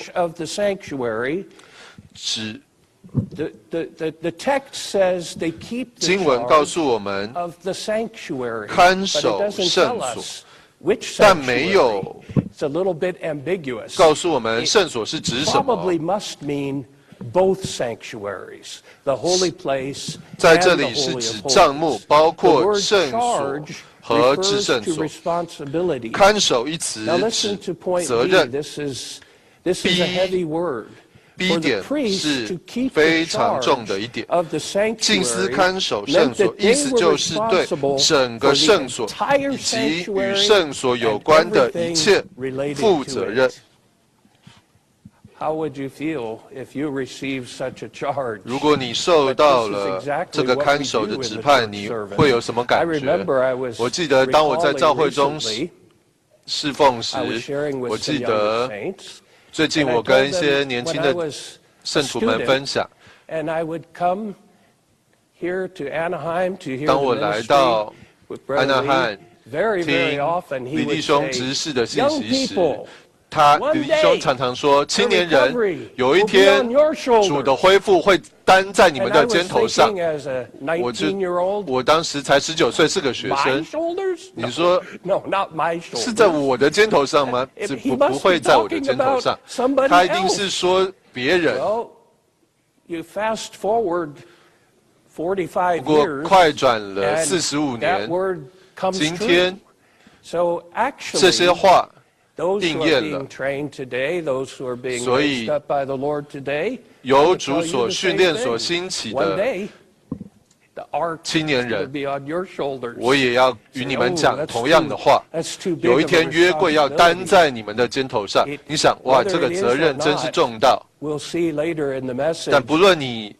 Speaker 2: The text says they keep the
Speaker 3: 经文告
Speaker 2: charge
Speaker 3: 诉我们
Speaker 2: of the sanctuary,
Speaker 3: 看
Speaker 2: but
Speaker 3: 守
Speaker 2: it doesn't
Speaker 3: 圣
Speaker 2: tell
Speaker 3: 所，
Speaker 2: us which
Speaker 3: 但没
Speaker 2: sanctuary.
Speaker 3: 有
Speaker 2: It's a little bit ambiguous.
Speaker 3: 告诉我们圣所是指什么。
Speaker 2: Probably must mean both sanctuaries, the holy place
Speaker 3: 在
Speaker 2: and
Speaker 3: 这
Speaker 2: the
Speaker 3: 里是
Speaker 2: holy
Speaker 3: 指
Speaker 2: of
Speaker 3: 帐幕，
Speaker 2: holies.
Speaker 3: 包
Speaker 2: The
Speaker 3: 括
Speaker 2: word
Speaker 3: 圣所
Speaker 2: charge
Speaker 3: 和至
Speaker 2: refers
Speaker 3: 圣
Speaker 2: to
Speaker 3: 所。
Speaker 2: responsibility.
Speaker 3: 看守一词
Speaker 2: Now
Speaker 3: 指
Speaker 2: listen to point
Speaker 3: 责
Speaker 2: B.
Speaker 3: 任
Speaker 2: This is a heavy word.
Speaker 3: B
Speaker 2: For the
Speaker 3: 点
Speaker 2: priest
Speaker 3: 是
Speaker 2: to keep
Speaker 3: 非
Speaker 2: the
Speaker 3: 常重
Speaker 2: charge
Speaker 3: 的一点。
Speaker 2: of the
Speaker 3: 祭司
Speaker 2: sanctuary
Speaker 3: 看守
Speaker 2: meant
Speaker 3: 圣所，
Speaker 2: that
Speaker 3: 意
Speaker 2: they
Speaker 3: 思
Speaker 2: were
Speaker 3: 就是对
Speaker 2: responsible
Speaker 3: 整
Speaker 2: for
Speaker 3: 个
Speaker 2: the
Speaker 3: 圣所
Speaker 2: entire
Speaker 3: 以及与
Speaker 2: sanctuary
Speaker 3: 圣所有
Speaker 2: and
Speaker 3: 关的一
Speaker 2: everything
Speaker 3: 切
Speaker 2: related
Speaker 3: 负
Speaker 2: to
Speaker 3: 责任
Speaker 2: it.。How would you feel if you received such a charge?
Speaker 3: 如果你受到了这个看守的指派，你会有什么
Speaker 2: I
Speaker 3: 感觉？
Speaker 2: remember I was
Speaker 3: 我记得当我在
Speaker 2: recalling
Speaker 3: 教会中
Speaker 2: recently,
Speaker 3: 侍奉时
Speaker 2: I was sharing，
Speaker 3: 我
Speaker 2: with
Speaker 3: 记
Speaker 2: some
Speaker 3: 得
Speaker 2: younger saints,
Speaker 3: 最近
Speaker 2: and I
Speaker 3: 我跟
Speaker 2: told
Speaker 3: 一些
Speaker 2: them
Speaker 3: 年轻
Speaker 2: when I
Speaker 3: 的
Speaker 2: was a
Speaker 3: 圣徒们
Speaker 2: student,
Speaker 3: 分享，
Speaker 2: and I would come here to Anaheim to hear
Speaker 3: 当我
Speaker 2: the
Speaker 3: 来
Speaker 2: ministry
Speaker 3: 到
Speaker 2: with
Speaker 3: 安
Speaker 2: Brother
Speaker 3: 纳
Speaker 2: Lee.
Speaker 3: 汉
Speaker 2: Very, very
Speaker 3: 听
Speaker 2: often he
Speaker 3: 李弟
Speaker 2: would
Speaker 3: 兄执
Speaker 2: say,
Speaker 3: 事的信
Speaker 2: young
Speaker 3: 息时，
Speaker 2: people,
Speaker 3: 李弟兄常常说，青年人
Speaker 2: recovery
Speaker 3: 有一
Speaker 2: will be
Speaker 3: 天
Speaker 2: on your shoulders.
Speaker 3: 主的恢复会担在你
Speaker 2: And
Speaker 3: 们
Speaker 2: I
Speaker 3: 的
Speaker 2: was
Speaker 3: 肩头上
Speaker 2: thinking。as a
Speaker 3: 我就
Speaker 2: 19-year-old,
Speaker 3: 我当时才19岁，是个学
Speaker 2: my
Speaker 3: 生。
Speaker 2: shoulders?
Speaker 3: 你说
Speaker 2: No, not my
Speaker 3: 是在
Speaker 2: shoulders.
Speaker 3: 我的肩头上吗？
Speaker 2: He
Speaker 3: 不
Speaker 2: must
Speaker 3: 会
Speaker 2: be
Speaker 3: 在我的
Speaker 2: talking
Speaker 3: 肩头
Speaker 2: about
Speaker 3: 上，
Speaker 2: somebody
Speaker 3: 他一定
Speaker 2: else.
Speaker 3: 是说别人。
Speaker 2: Well, you fast forward 45
Speaker 3: 不过
Speaker 2: years,
Speaker 3: 快转了
Speaker 2: and
Speaker 3: 45
Speaker 2: that
Speaker 3: 年，
Speaker 2: word comes
Speaker 3: 今
Speaker 2: true.
Speaker 3: 天
Speaker 2: So
Speaker 3: 这些
Speaker 2: actually,
Speaker 3: 话
Speaker 2: those who
Speaker 3: 应
Speaker 2: are
Speaker 3: 验
Speaker 2: being
Speaker 3: 了。
Speaker 2: trained today, those who are being
Speaker 3: 所以
Speaker 2: raised up by the Lord today, I
Speaker 3: 由
Speaker 2: would
Speaker 3: 主
Speaker 2: tell you
Speaker 3: 所
Speaker 2: the
Speaker 3: 训
Speaker 2: same
Speaker 3: 练所
Speaker 2: thing.
Speaker 3: 兴起
Speaker 2: One
Speaker 3: 的，
Speaker 2: day, the ark
Speaker 3: 青年
Speaker 2: will
Speaker 3: 人
Speaker 2: be on your shoulders.
Speaker 3: 我也要与你们讲
Speaker 2: Oh, that's
Speaker 3: 同样的话。
Speaker 2: That's too big
Speaker 3: 有一
Speaker 2: of a
Speaker 3: 天约柜要担
Speaker 2: responsibility.
Speaker 3: 在你们的肩头上
Speaker 2: It-，
Speaker 3: 你想，哇，
Speaker 2: whether
Speaker 3: 这个
Speaker 2: it is
Speaker 3: 责任
Speaker 2: or
Speaker 3: 真是
Speaker 2: not,
Speaker 3: 重大。
Speaker 2: We'll see later in the message.
Speaker 3: 但不论你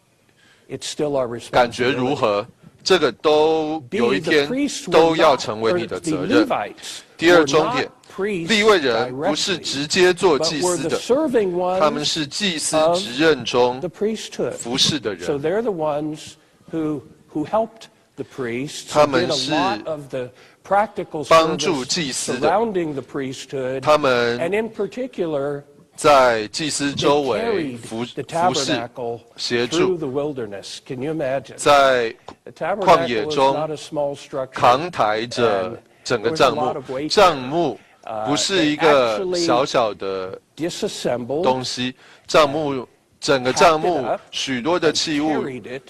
Speaker 2: It's still our
Speaker 3: 感觉如
Speaker 2: responsibility.
Speaker 3: 何，这个都
Speaker 2: B,
Speaker 3: 有一
Speaker 2: the
Speaker 3: 天
Speaker 2: priests
Speaker 3: 都
Speaker 2: were
Speaker 3: 要
Speaker 2: not,
Speaker 3: 成为
Speaker 2: or
Speaker 3: 你的
Speaker 2: the
Speaker 3: 责任。
Speaker 2: Levites
Speaker 3: 第二
Speaker 2: were
Speaker 3: 重
Speaker 2: not
Speaker 3: 点，
Speaker 2: priests
Speaker 3: 利未人不是
Speaker 2: directly,
Speaker 3: 直接做
Speaker 2: but
Speaker 3: 祭
Speaker 2: were
Speaker 3: 司
Speaker 2: the
Speaker 3: 的，
Speaker 2: serving
Speaker 3: 他们
Speaker 2: ones
Speaker 3: 是祭司
Speaker 2: of
Speaker 3: 职任中
Speaker 2: the priesthood.
Speaker 3: 服侍的
Speaker 2: So
Speaker 3: 人。
Speaker 2: they're the ones who helped the priests,
Speaker 3: 他
Speaker 2: who
Speaker 3: 们
Speaker 2: did a
Speaker 3: 是
Speaker 2: lot of the practical
Speaker 3: 帮助
Speaker 2: service
Speaker 3: 祭司的，
Speaker 2: surrounding the priesthood,
Speaker 3: 他们
Speaker 2: and in particular,
Speaker 3: 在祭司
Speaker 2: they
Speaker 3: 周围
Speaker 2: carried
Speaker 3: 服
Speaker 2: the
Speaker 3: 服侍
Speaker 2: tabernacle
Speaker 3: 协
Speaker 2: through
Speaker 3: 助，
Speaker 2: the wilderness. Can you imagine?
Speaker 3: 在
Speaker 2: The
Speaker 3: 旷野
Speaker 2: tabernacle was
Speaker 3: 中
Speaker 2: not a small structure.
Speaker 3: 扛抬着整个帐幕。帐幕不是一个小小的
Speaker 2: Disassembled,
Speaker 3: 东西，帐幕整个帐幕许多的器物
Speaker 2: carried it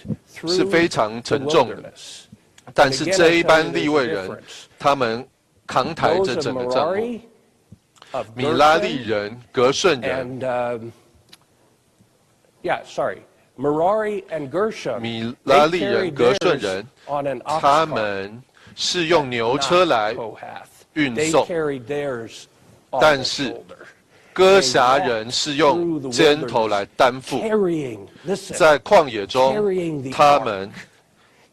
Speaker 3: 是
Speaker 2: through
Speaker 3: 非常
Speaker 2: the
Speaker 3: 沉重的，
Speaker 2: wilderness.
Speaker 3: 但是这一班利未人，他们扛抬
Speaker 2: Those
Speaker 3: 着
Speaker 2: of
Speaker 3: 整个帐幕。
Speaker 2: Merari, of
Speaker 3: 米拉利
Speaker 2: Gershon,
Speaker 3: 人、格顺人、
Speaker 2: and Merari and Gershon,
Speaker 3: 米拉
Speaker 2: they
Speaker 3: 利人、
Speaker 2: carried
Speaker 3: 格顺
Speaker 2: theirs
Speaker 3: 人，
Speaker 2: on an ox
Speaker 3: 他
Speaker 2: cart,
Speaker 3: 们是用牛车
Speaker 2: not
Speaker 3: 来
Speaker 2: Kohath.
Speaker 3: 运
Speaker 2: They
Speaker 3: 送，
Speaker 2: carried theirs on
Speaker 3: 但
Speaker 2: the
Speaker 3: 是
Speaker 2: shoulder.
Speaker 3: 哥辖人是用肩头来担负。
Speaker 2: Carrying, listen,
Speaker 3: 在旷野中
Speaker 2: carrying，the
Speaker 3: 他们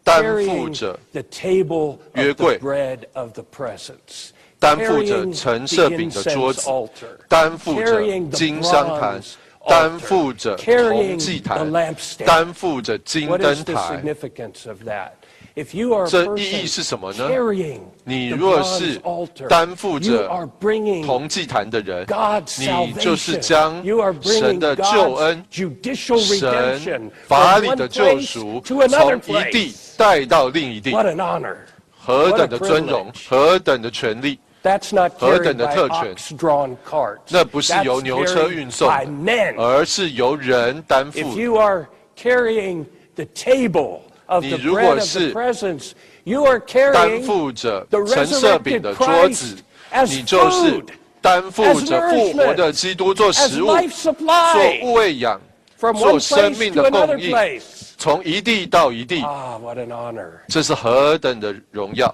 Speaker 3: 担负
Speaker 2: carrying
Speaker 3: 着
Speaker 2: the table
Speaker 3: 约
Speaker 2: of the
Speaker 3: 柜，
Speaker 2: bread of the presence,
Speaker 3: 担负着
Speaker 2: carrying
Speaker 3: 陈
Speaker 2: the
Speaker 3: 设饼的桌
Speaker 2: incense
Speaker 3: 子，
Speaker 2: altar,
Speaker 3: 担负着
Speaker 2: carrying the
Speaker 3: 金香坛
Speaker 2: bronze，
Speaker 3: 担负着
Speaker 2: carrying
Speaker 3: 铜祭
Speaker 2: the
Speaker 3: 坛，
Speaker 2: lampstand.
Speaker 3: 担负着金
Speaker 2: What
Speaker 3: 灯
Speaker 2: is the
Speaker 3: 台。
Speaker 2: significance of that? If you are a
Speaker 3: 这意义
Speaker 2: person
Speaker 3: 是什么呢？
Speaker 2: carrying
Speaker 3: 你
Speaker 2: the
Speaker 3: 若
Speaker 2: bronze
Speaker 3: 是
Speaker 2: altar,
Speaker 3: 担负
Speaker 2: you
Speaker 3: 着
Speaker 2: are bringing
Speaker 3: 铜祭坛的人，
Speaker 2: God's
Speaker 3: 你就是将
Speaker 2: salvation. You are
Speaker 3: 神
Speaker 2: bringing
Speaker 3: 的救
Speaker 2: God's
Speaker 3: 恩、
Speaker 2: judicial
Speaker 3: 神
Speaker 2: redemption
Speaker 3: 法
Speaker 2: from
Speaker 3: 理
Speaker 2: one
Speaker 3: 的救
Speaker 2: place
Speaker 3: 赎，
Speaker 2: to another
Speaker 3: 从一地
Speaker 2: place.
Speaker 3: 带到另一地，
Speaker 2: What an honor.
Speaker 3: 何等的尊荣，何等的权利！
Speaker 2: That's not
Speaker 3: 何
Speaker 2: carried
Speaker 3: 等的
Speaker 2: by
Speaker 3: 特权。
Speaker 2: ox-drawn carts.
Speaker 3: 那不是
Speaker 2: That's
Speaker 3: 由牛车
Speaker 2: carried
Speaker 3: 运送
Speaker 2: by
Speaker 3: 的，
Speaker 2: men.
Speaker 3: 而是由人担负
Speaker 2: If
Speaker 3: 的。
Speaker 2: you are carrying the table of
Speaker 3: 你
Speaker 2: the
Speaker 3: 如
Speaker 2: bread
Speaker 3: 果
Speaker 2: of
Speaker 3: 是
Speaker 2: the presence, you are
Speaker 3: 担
Speaker 2: carrying
Speaker 3: 负着
Speaker 2: the
Speaker 3: 陈设饼
Speaker 2: resurrected
Speaker 3: 的桌子
Speaker 2: Christ，as
Speaker 3: 你就是
Speaker 2: food,
Speaker 3: 担负
Speaker 2: as
Speaker 3: 着复活的基督做
Speaker 2: as
Speaker 3: 食物、
Speaker 2: life
Speaker 3: 做
Speaker 2: supply
Speaker 3: 喂养、
Speaker 2: from
Speaker 3: 做
Speaker 2: one
Speaker 3: 生
Speaker 2: place
Speaker 3: 命
Speaker 2: to
Speaker 3: 的
Speaker 2: another
Speaker 3: 供应，
Speaker 2: place.
Speaker 3: 从一地到一地，
Speaker 2: Ah, what an honor.
Speaker 3: 这是何等的荣耀，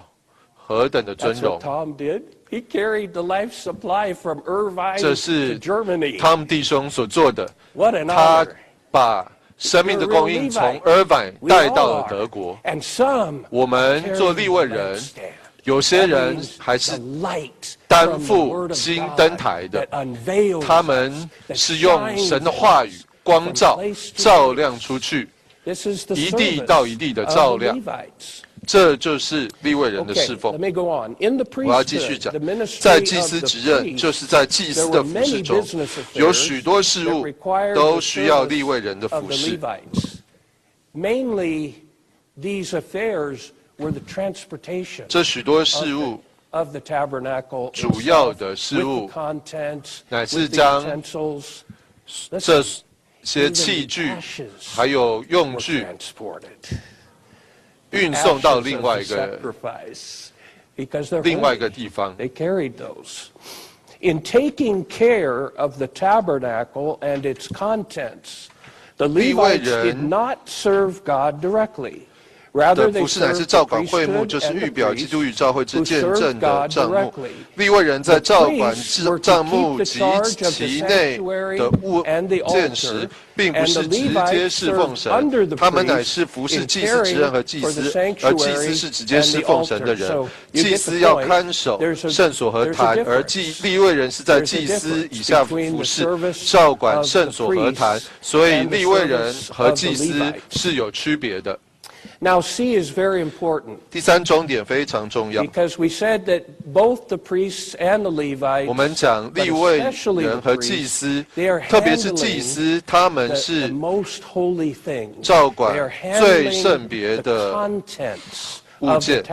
Speaker 3: 何等的尊
Speaker 2: That's
Speaker 3: 荣
Speaker 2: what！Tom did. He carried the life supply from Irvine
Speaker 3: 这
Speaker 2: to
Speaker 3: 是
Speaker 2: Germany.
Speaker 3: 他们弟兄所做的。
Speaker 2: What an
Speaker 3: 他
Speaker 2: honor.
Speaker 3: 把生命的供应
Speaker 2: You're a real
Speaker 3: 从
Speaker 2: Levite.
Speaker 3: Irvine
Speaker 2: We
Speaker 3: 带
Speaker 2: all
Speaker 3: 到了
Speaker 2: are.
Speaker 3: 德国。
Speaker 2: And some
Speaker 3: 我们
Speaker 2: carrying
Speaker 3: 做利未
Speaker 2: the
Speaker 3: 人，
Speaker 2: lampstand.
Speaker 3: 有些
Speaker 2: That
Speaker 3: 人
Speaker 2: means
Speaker 3: 还是
Speaker 2: the light
Speaker 3: 担
Speaker 2: from the
Speaker 3: 负
Speaker 2: word of
Speaker 3: 金
Speaker 2: God
Speaker 3: 灯台的
Speaker 2: that unveils
Speaker 3: 他
Speaker 2: us,
Speaker 3: 们
Speaker 2: that
Speaker 3: 是用神的
Speaker 2: shines
Speaker 3: 话语
Speaker 2: us
Speaker 3: 光
Speaker 2: from
Speaker 3: 照
Speaker 2: place to
Speaker 3: 照
Speaker 2: place.
Speaker 3: 亮出去，
Speaker 2: This is the
Speaker 3: 一地
Speaker 2: service
Speaker 3: 到一地的
Speaker 2: of
Speaker 3: 照
Speaker 2: the
Speaker 3: 亮。
Speaker 2: Levites.
Speaker 3: 这就是利未人的侍奉。我要继续讲，在祭司职任，就是在祭司的服事中，有许多事务都需要利未人的服事。这许多事务，主要的事务，乃是将这些器具还有用具运送到另外一个地方。
Speaker 2: In taking care of the tabernacle and its contents, the Levites did not serve God directly.
Speaker 3: 的服事乃是照管会幕，就是预表基督与教会之见证的帐幕。利未人在照管帐幕及其内的物件时，并不是直接侍奉神，他们乃是服侍祭司职任和祭司，而祭司是直接侍奉神的人。祭司要看守圣所和坛，而利未人是在祭司以下服侍，照管圣所和坛，所以利未人和祭司是有区别的。
Speaker 2: Now, C is very important.
Speaker 3: 第三重点非常重要。
Speaker 2: Because we said that both the priests and the Levites,
Speaker 3: 我们讲利未人和祭司，特别是祭司，他们是照管最圣别的物件，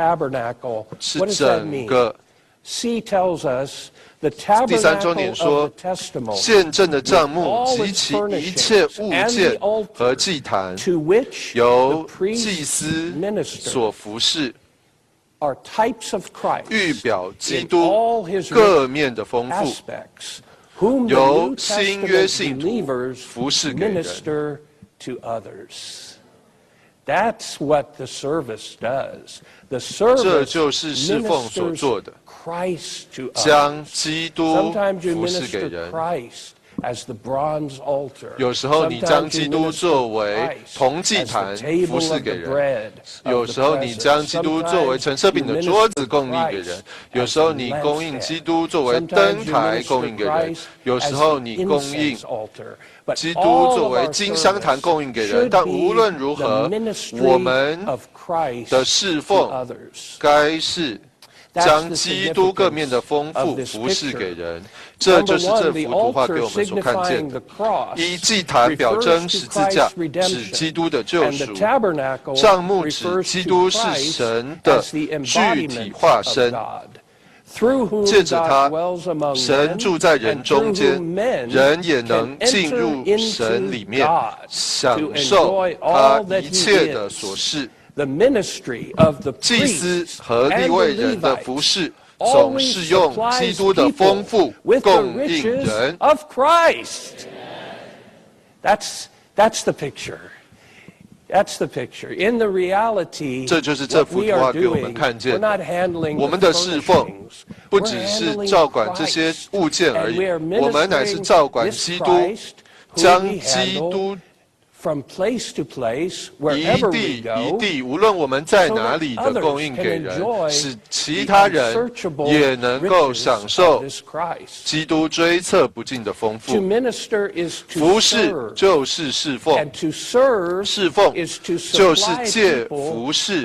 Speaker 3: 是整个。
Speaker 2: C tells us the
Speaker 3: 第三重点
Speaker 2: tabernacle
Speaker 3: 说
Speaker 2: of the testimony,
Speaker 3: 见证的帐幕及其一切物件和祭坛，由祭司所服侍，预表基督各面的丰富，由新约信徒服侍给人。
Speaker 2: That's what the service does. The service
Speaker 3: 这就是侍奉所做的，
Speaker 2: Christ to us.
Speaker 3: 将基督
Speaker 2: Sometimes you
Speaker 3: 服侍给
Speaker 2: minister
Speaker 3: 人。
Speaker 2: Christ as the bronze altar.
Speaker 3: 有时候你将基督
Speaker 2: Sometimes you
Speaker 3: 作
Speaker 2: minister
Speaker 3: 为
Speaker 2: Christ
Speaker 3: 铜祭
Speaker 2: as
Speaker 3: 坛
Speaker 2: the table
Speaker 3: 服侍
Speaker 2: of
Speaker 3: 给
Speaker 2: the
Speaker 3: 人，
Speaker 2: bread
Speaker 3: 有
Speaker 2: of
Speaker 3: 时
Speaker 2: the
Speaker 3: 候你将
Speaker 2: presence.
Speaker 3: 基督作为陈设饼的桌子供应给人，有时候你供应基督作为灯台供应给人，有时候你供应基督作为金香坛供应给人。但无论如何，我们的侍奉该是将基督各面的丰富服侍给人。这就是这幅图画给我们所看见的。一，祭坛表征十字架，指基督的救赎；帐幕指基督是神的具体化身。借着他，神住在人中间，人也能进入神里面，享受他一切的所事。祭司和利未人的服事，总是用基督的丰富供应人。
Speaker 2: That's the picture. That's the picture. In the reality,
Speaker 3: 这就是这幅图画给我们看见的。我们的侍奉不只是照管这些物件而已，我们乃是照管基督，将基督一地一地，无论我们在哪里的供应给人，使其他人也能够享受基督追测不尽的丰富。服侍就是侍奉，侍奉就是借服侍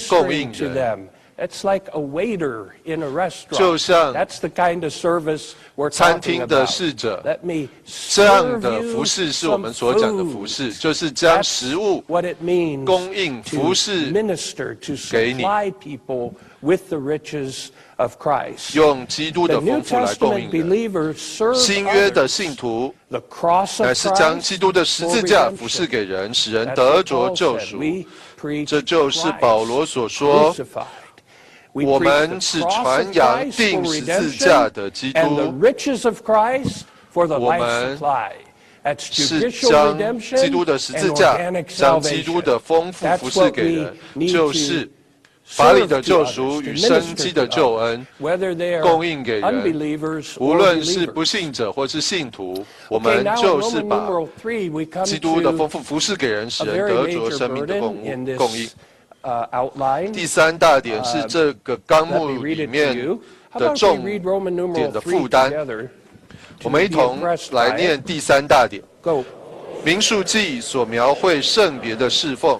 Speaker 3: 供应人。
Speaker 2: It's like a waiter in a restaurant.
Speaker 3: 就像
Speaker 2: That's the kind of service we're
Speaker 3: 餐
Speaker 2: talking
Speaker 3: 厅的
Speaker 2: about.
Speaker 3: 侍者，
Speaker 2: Let me
Speaker 3: 这样
Speaker 2: serve
Speaker 3: 的
Speaker 2: you
Speaker 3: 服侍是我们所
Speaker 2: some
Speaker 3: 讲的服
Speaker 2: food.
Speaker 3: 侍，就是将
Speaker 2: That's
Speaker 3: 食物
Speaker 2: what it means
Speaker 3: 供应
Speaker 2: to
Speaker 3: 服侍
Speaker 2: minister, to
Speaker 3: 给你，
Speaker 2: supply people with the riches of Christ.
Speaker 3: 用基督
Speaker 2: The
Speaker 3: 的
Speaker 2: New
Speaker 3: 丰富来供
Speaker 2: Testament
Speaker 3: 应人。
Speaker 2: believers serve
Speaker 3: 新约的
Speaker 2: others.
Speaker 3: 信徒
Speaker 2: The cross of
Speaker 3: 乃是将
Speaker 2: Christ
Speaker 3: 基督的十字
Speaker 2: for
Speaker 3: 架
Speaker 2: redemption.
Speaker 3: 服侍给人，使人
Speaker 2: That's
Speaker 3: 得
Speaker 2: what
Speaker 3: 着
Speaker 2: Paul
Speaker 3: 救
Speaker 2: said.
Speaker 3: 赎。
Speaker 2: We preach
Speaker 3: 这就是保罗所
Speaker 2: Christ
Speaker 3: 说，
Speaker 2: crucified. We
Speaker 3: 我
Speaker 2: preach
Speaker 3: 们
Speaker 2: the
Speaker 3: 是
Speaker 2: cross
Speaker 3: 传
Speaker 2: of
Speaker 3: 扬
Speaker 2: Christ
Speaker 3: 定
Speaker 2: for
Speaker 3: 十字架的基
Speaker 2: redemption and the
Speaker 3: 督，
Speaker 2: riches of Christ for the
Speaker 3: 我
Speaker 2: life
Speaker 3: 们
Speaker 2: supply. That's
Speaker 3: 是
Speaker 2: judicial
Speaker 3: 将
Speaker 2: redemption
Speaker 3: 基督的十字
Speaker 2: and
Speaker 3: 架，
Speaker 2: organic
Speaker 3: 将基督
Speaker 2: salvation.
Speaker 3: 的丰富
Speaker 2: That's
Speaker 3: 服侍
Speaker 2: what
Speaker 3: 给
Speaker 2: we
Speaker 3: 人，
Speaker 2: need
Speaker 3: 就
Speaker 2: to
Speaker 3: 是法理
Speaker 2: serve
Speaker 3: 的
Speaker 2: to
Speaker 3: 救
Speaker 2: others,
Speaker 3: 赎
Speaker 2: to
Speaker 3: 与生
Speaker 2: minister
Speaker 3: 机
Speaker 2: to
Speaker 3: 的救
Speaker 2: others,
Speaker 3: 恩，
Speaker 2: whether they are
Speaker 3: 供应给人。
Speaker 2: unbelievers
Speaker 3: 无
Speaker 2: or
Speaker 3: 论是不
Speaker 2: believers.
Speaker 3: 信者或是信徒，我
Speaker 2: Okay,
Speaker 3: 们
Speaker 2: now in
Speaker 3: 就是
Speaker 2: Roman
Speaker 3: 把
Speaker 2: numeral 3, we come
Speaker 3: 基督的丰
Speaker 2: to
Speaker 3: 富服侍给人，使
Speaker 2: a
Speaker 3: 人
Speaker 2: very
Speaker 3: 得着
Speaker 2: major
Speaker 3: 生命的
Speaker 2: burden in
Speaker 3: 供应
Speaker 2: this。outline.
Speaker 3: 第三大点是这个纲
Speaker 2: Let
Speaker 3: 目
Speaker 2: me read
Speaker 3: 里
Speaker 2: it to
Speaker 3: 面
Speaker 2: you. How
Speaker 3: 的
Speaker 2: about we
Speaker 3: 重
Speaker 2: read Roman
Speaker 3: 点
Speaker 2: numeral
Speaker 3: 的
Speaker 2: 3
Speaker 3: 负担。
Speaker 2: together?
Speaker 3: 我们一同来念第三大点。
Speaker 2: Go.
Speaker 3: 民数记所描绘圣别的侍奉，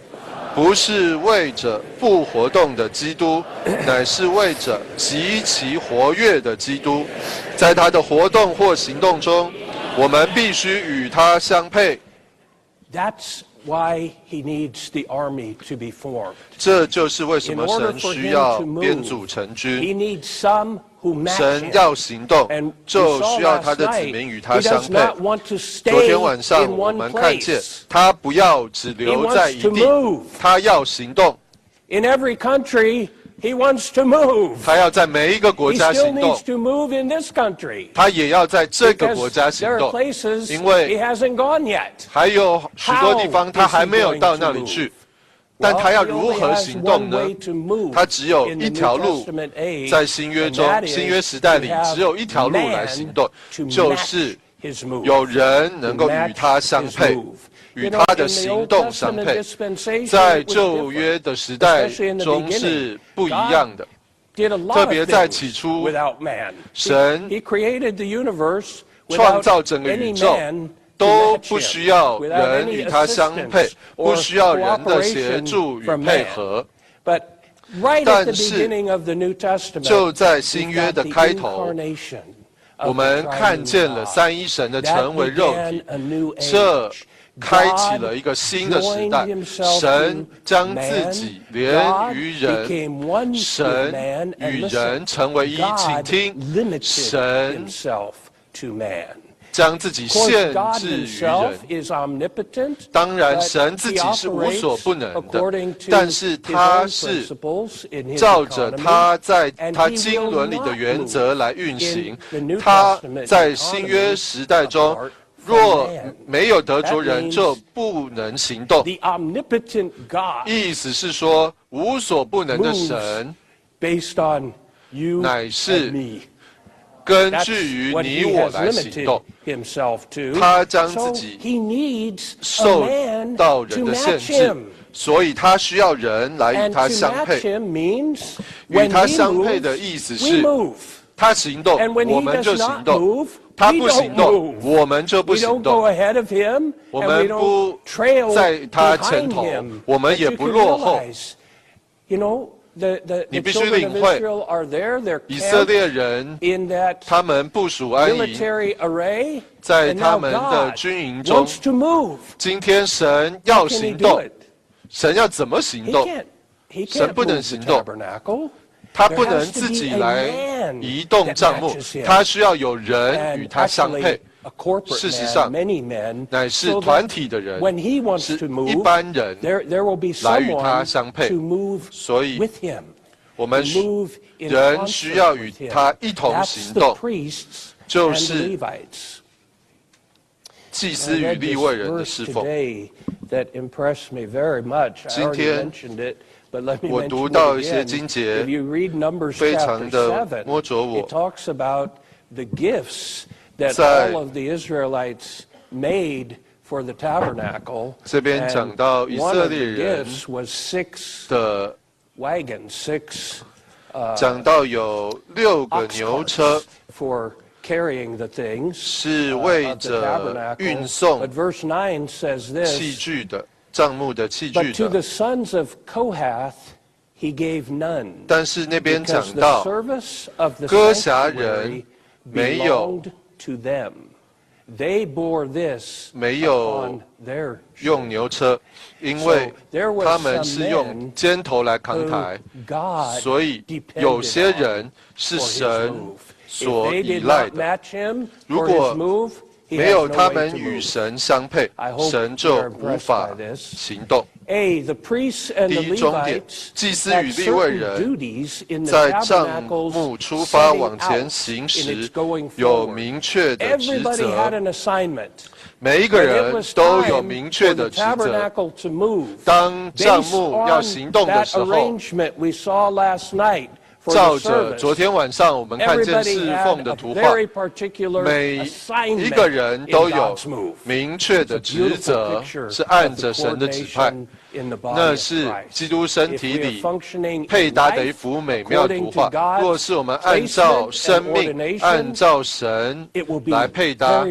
Speaker 3: 不是为着不活动的基督，乃是为着极其活跃的基督。在他的活动或行动中，我们必须与他相配。
Speaker 2: That's why he needs the army to be formed.
Speaker 3: 这就是为什么神需要编组成军。
Speaker 2: He needs some who match
Speaker 3: 神
Speaker 2: him.
Speaker 3: 要行动，就需要他的子民与他相配。昨天晚上我们看见，他不要只留在一地，他要行动。
Speaker 2: In every country, he wants to move.
Speaker 3: 他要在每一个国
Speaker 2: He
Speaker 3: 家
Speaker 2: still
Speaker 3: 行动
Speaker 2: needs，to move in this country
Speaker 3: 他也要在这个国
Speaker 2: because
Speaker 3: 家行
Speaker 2: there are
Speaker 3: 动，
Speaker 2: places
Speaker 3: 因为
Speaker 2: he hasn't gone yet.
Speaker 3: 还有许多地方他还没有到那里去。但他要如何行动呢？他只有一条路，在新约中，新约时代里只有一条路来行动，就是有人能够与他相配，与他的行动相配。在旧约的时代中是不一样的，特别在起初，神创造整个宇宙。都不需要人与他相配，不需要人的协助与配合。但是，就在新约的开头，我们看见了三一神的成为肉体，这开启了一个新的时代。神将自己连于人，神与人成为一，请听，神将自己限制于人。当然，神自己是无所不能的，但是他是照着他在他经纶里的原则来运行。他在新约时代中，若没有得着人，就不能行动。意思是说，无所不能的神，乃是根据于你我来行动，他将自己受到人的限制，所以他需要人来与他相配。与他相配的意思是，他行动，我们就行动；他不行动，我们就不行动。我们不在他前头，我们也不落后。你必须领会，以色列人他们部署安营，在他们的军营中。今天神要行动，神要怎么行动？神不能行动，他不能自己来移动帐幕，他需要有人与他相配。事实上，乃是团体的人，是一般人来与他相配，所以我们人需要与他一同行动，就是祭司与利未人的侍奉。今天我读到一些经节，非常的摸着我。在这边讲到以色列人的，讲到有6个牛车，是为着运送器具的，帐幕的器具的。但是那边讲到歌辖人没有没有用牛车，因为他们是用肩头来扛抬，所以有些人是神所依赖的。如果没有他们与神相配，神就无法行动。第一重点，祭司与利未人在帐幕出发往前行时，有明确的职责。每一个人都有明确的职责。当帐幕要行动的时候，照着昨天晚上我们看见侍奉的图画，每一个人都有明确的职责，是按着神的指派。那是基督身体里配搭的一幅美妙图画。若是我们按照生命、按照神来配搭，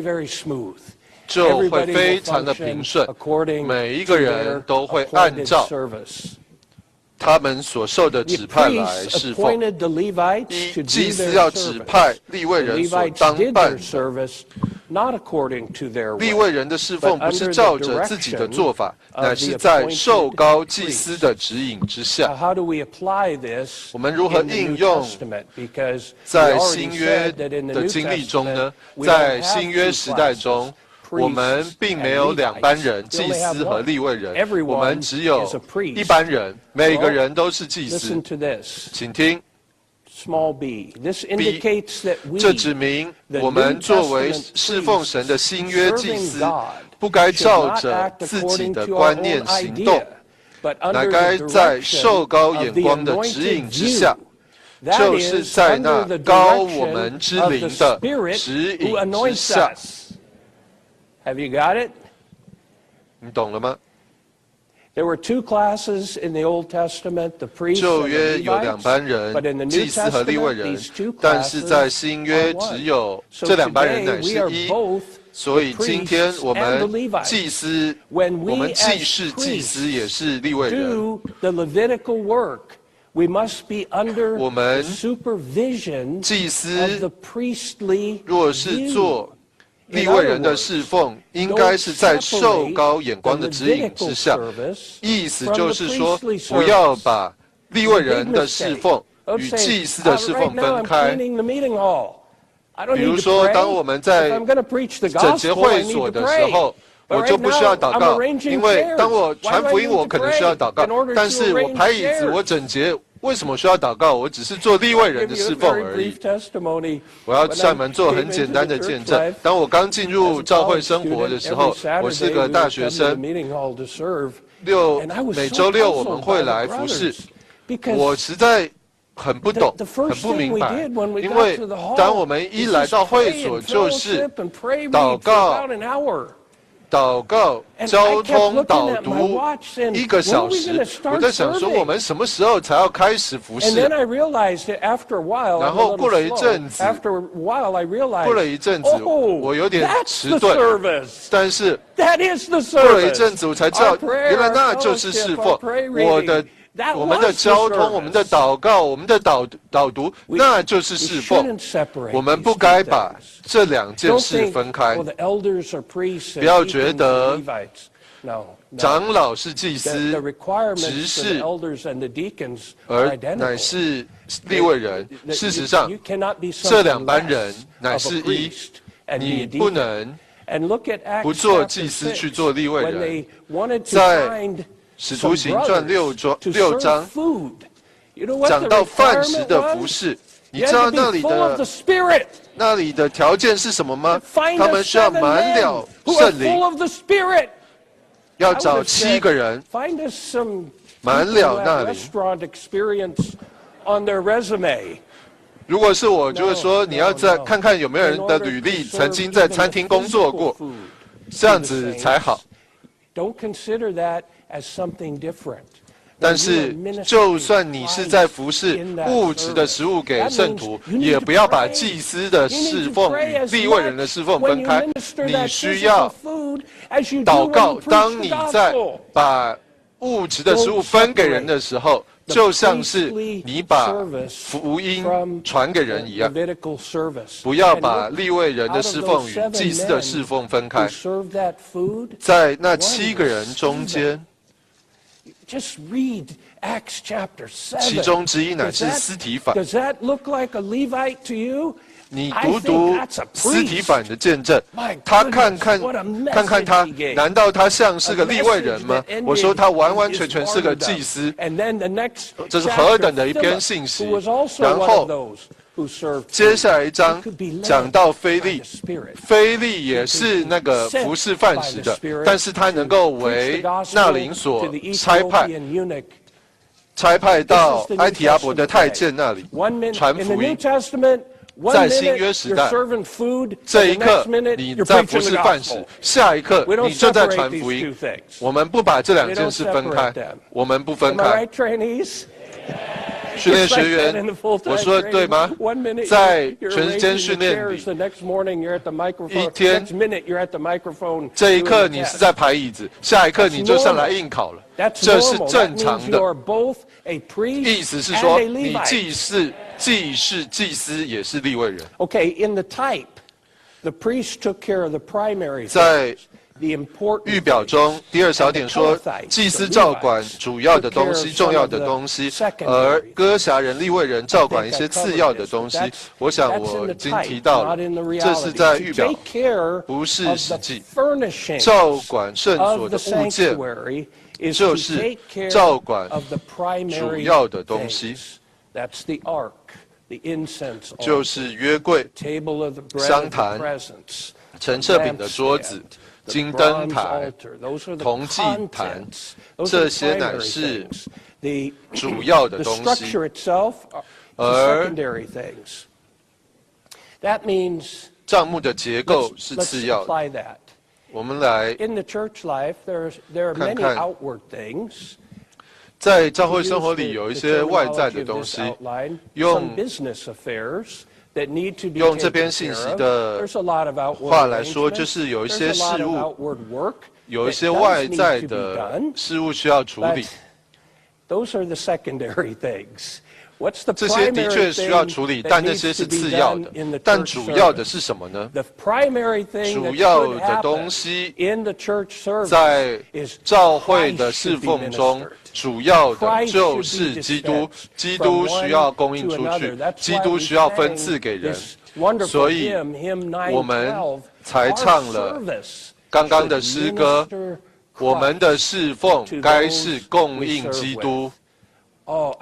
Speaker 3: 就会非常的平顺，每一个人都会按照他们所受的指派来侍奉。祭司要指派利未人所当办的。利未人的侍奉不是照着自己的做法，乃是在受膏祭司的指引之下。我们如何应用在新约的经历中呢？在新约时代中，我们并没有两班人，祭司和利未人，我们只有一班人，每个人都是祭司。请听。B， 这指明我们作为侍奉神的新约祭司，不该照着自己的观念行动，乃该在受膏眼光的指引之下，就是在那膏我们之灵的指引之下。你懂了吗？There
Speaker 2: were two classes in the Old Testament, the priests and the Levites.
Speaker 3: 旧约有两班人，祭司和利未人，但是在新约只有这两班人乃是一。所以今天我们祭司，我们既是祭司，也是利未人。我们祭司若是做利未人的侍奉，应该是在受膏眼光的指引之下。意思就是说，不要把利未人的侍奉与祭司的侍奉分开。比如说，当我们在整洁会所的时候，我就不需要祷告，因为当我传福音，我可能需要祷告。但是我排椅子，我整洁，为什么需要祷告？我只是做利未人的侍奉而已。我要向你们做很简单的见证。当我刚进入教会生活的时候，我是个大学生。每周六我们会来服侍。我实在很不懂，很不明白，因为当我们一来到会所，就是祷告。交通、导读1个小时，我在想说，我们什么时候才要开始服侍？然后过了一阵子，我有点迟钝，但是过了一阵子，我才知道，原来那就是侍奉。我们的交通、我们的祷告、我们的导读，那就是侍奉。我们不该把这两件事分开。不要觉得长老是祭司，执事而乃是利未人。事实上，这两班人乃是一。你不能不做祭司去做利未人。在使徒行传6章讲到饭食的服事，你知道那里的条件是什么吗？他们需要满了圣灵，要找7个人满了那里。如果是我，就会说你要再看看有没有人的履历曾经在餐厅工作过，这样子才好。但是，就算你是在服侍物质的食物给圣徒，也不要把祭司的侍奉与利未人的侍奉分开。你需要祷告，当你在把物质的食物分给人的时候，就像是你把福音传给人一样。不要把利未人的侍奉与祭司的侍奉分开。在那7个人中间，其中之一乃是司提反。你读司提反的见证，他看看他，难道他像是个利未人吗？我说他完完全全是个祭司，这是何等的一篇信息。然后接下来一章讲到腓利也是那个服侍饭食的，但是他能够为那灵所差派到埃提阿伯的太监那里传福音。在新约时代，这一刻你在服侍饭食，下一刻你就在传福音。我们不把这两件事分开，我们不分开。训练学员，我说的对吗？在全间训练里，一天这一刻你是在排椅子，下一刻你就上来应考了，这是正常的。意思是说，你既是祭司，也是利未人。
Speaker 2: Okay, in the type, the priest took care of the primary.
Speaker 3: 在预表中，第二小点说，祭司照管主要的东西、重要的东西，而歌辖人、利未人照管一些次要的东西。我想我已经提到了，这是在预表，不是实际。照管圣所的物件，就是照管主要的东西，就是约柜、香坛、陈设饼的桌子。金灯台、铜祭坛，这些乃是主要的东西，而帐幕的结构是次要的。我们来看看，在教会生活里有一些外在的东西，用这篇信息的话来说，就是有一些事物，有一些外在的事物需要处理。这些的确需要处理，但那些是次要的。但主要的是什么呢？主要的东西在教会的侍奉中，主要的就是基督。基督需要供应出去，基督需要分赐给人，所以我们才唱了刚刚的诗歌。我们的侍奉该是供应基督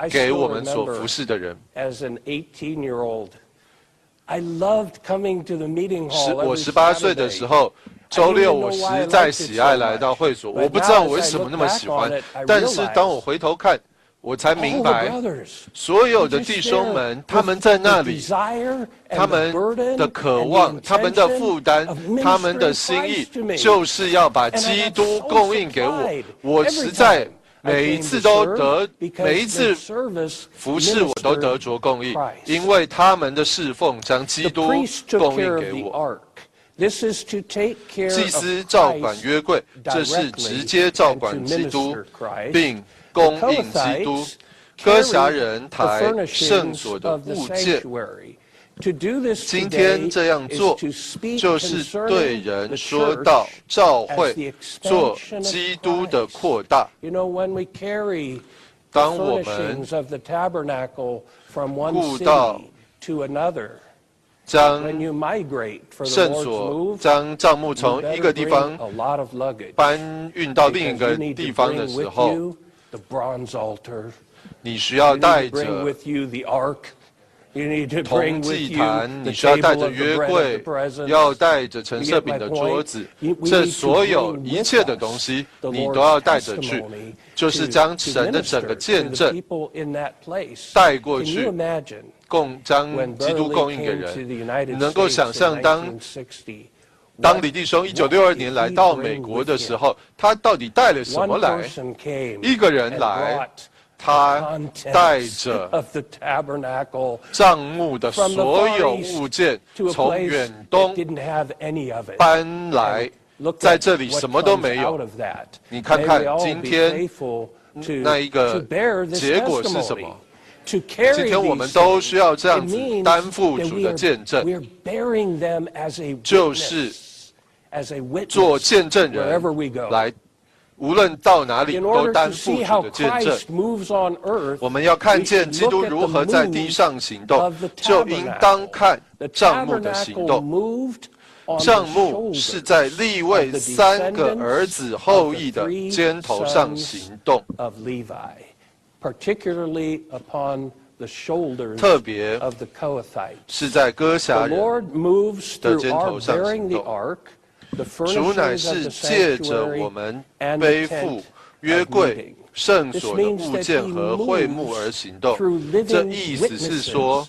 Speaker 3: 给我们所服侍的人。我18岁的时候，周六我实在喜爱来到会所，我不知道我为什么那么喜欢，但是当我回头看，我才明白，所有的弟兄们，他们在那里，他们的渴望、他们的负担、他们的心意，就是要把基督供应给我。我实在每一次服侍我都得着供应，因为他们的侍奉将基督供应给我。祭司照管约柜，这是直接照管基督，并供应基督。歌辖人抬圣所的物件，今天这样做，就是对人说道，召会做基督的扩大。当我们顾到将圣所、将帐幕从一个地方搬运到另一个地方的时候，你需要带着铜祭坛，你需要带着约柜，要带着陈设饼的桌子，这所有一切的东西，你都要带着去，就是将神的整个见证带过去，将基督供应给人。你能够想象当李弟兄1962年来到美国的时候，他到底带了什么来？一个人来。他带着帐幕的所有物件从远东搬来，在这里什么都没有。你看看今天那一个结果是什么？今天我们都需要这样子担负主的见证，就是做见证人来。无论到哪里都担负主的见证。我们要看见基督如何在地上行动，就应当看帐幕的行动。帐幕是在利未3个儿子后裔的肩头上行动，特别是在歌辖人的肩头上行动。主乃是借着我们背负约柜、圣所的物件和会幕而行动。这意思是说，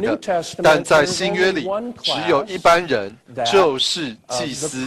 Speaker 3: 别的，但在新约里，只有一般人，就是祭司。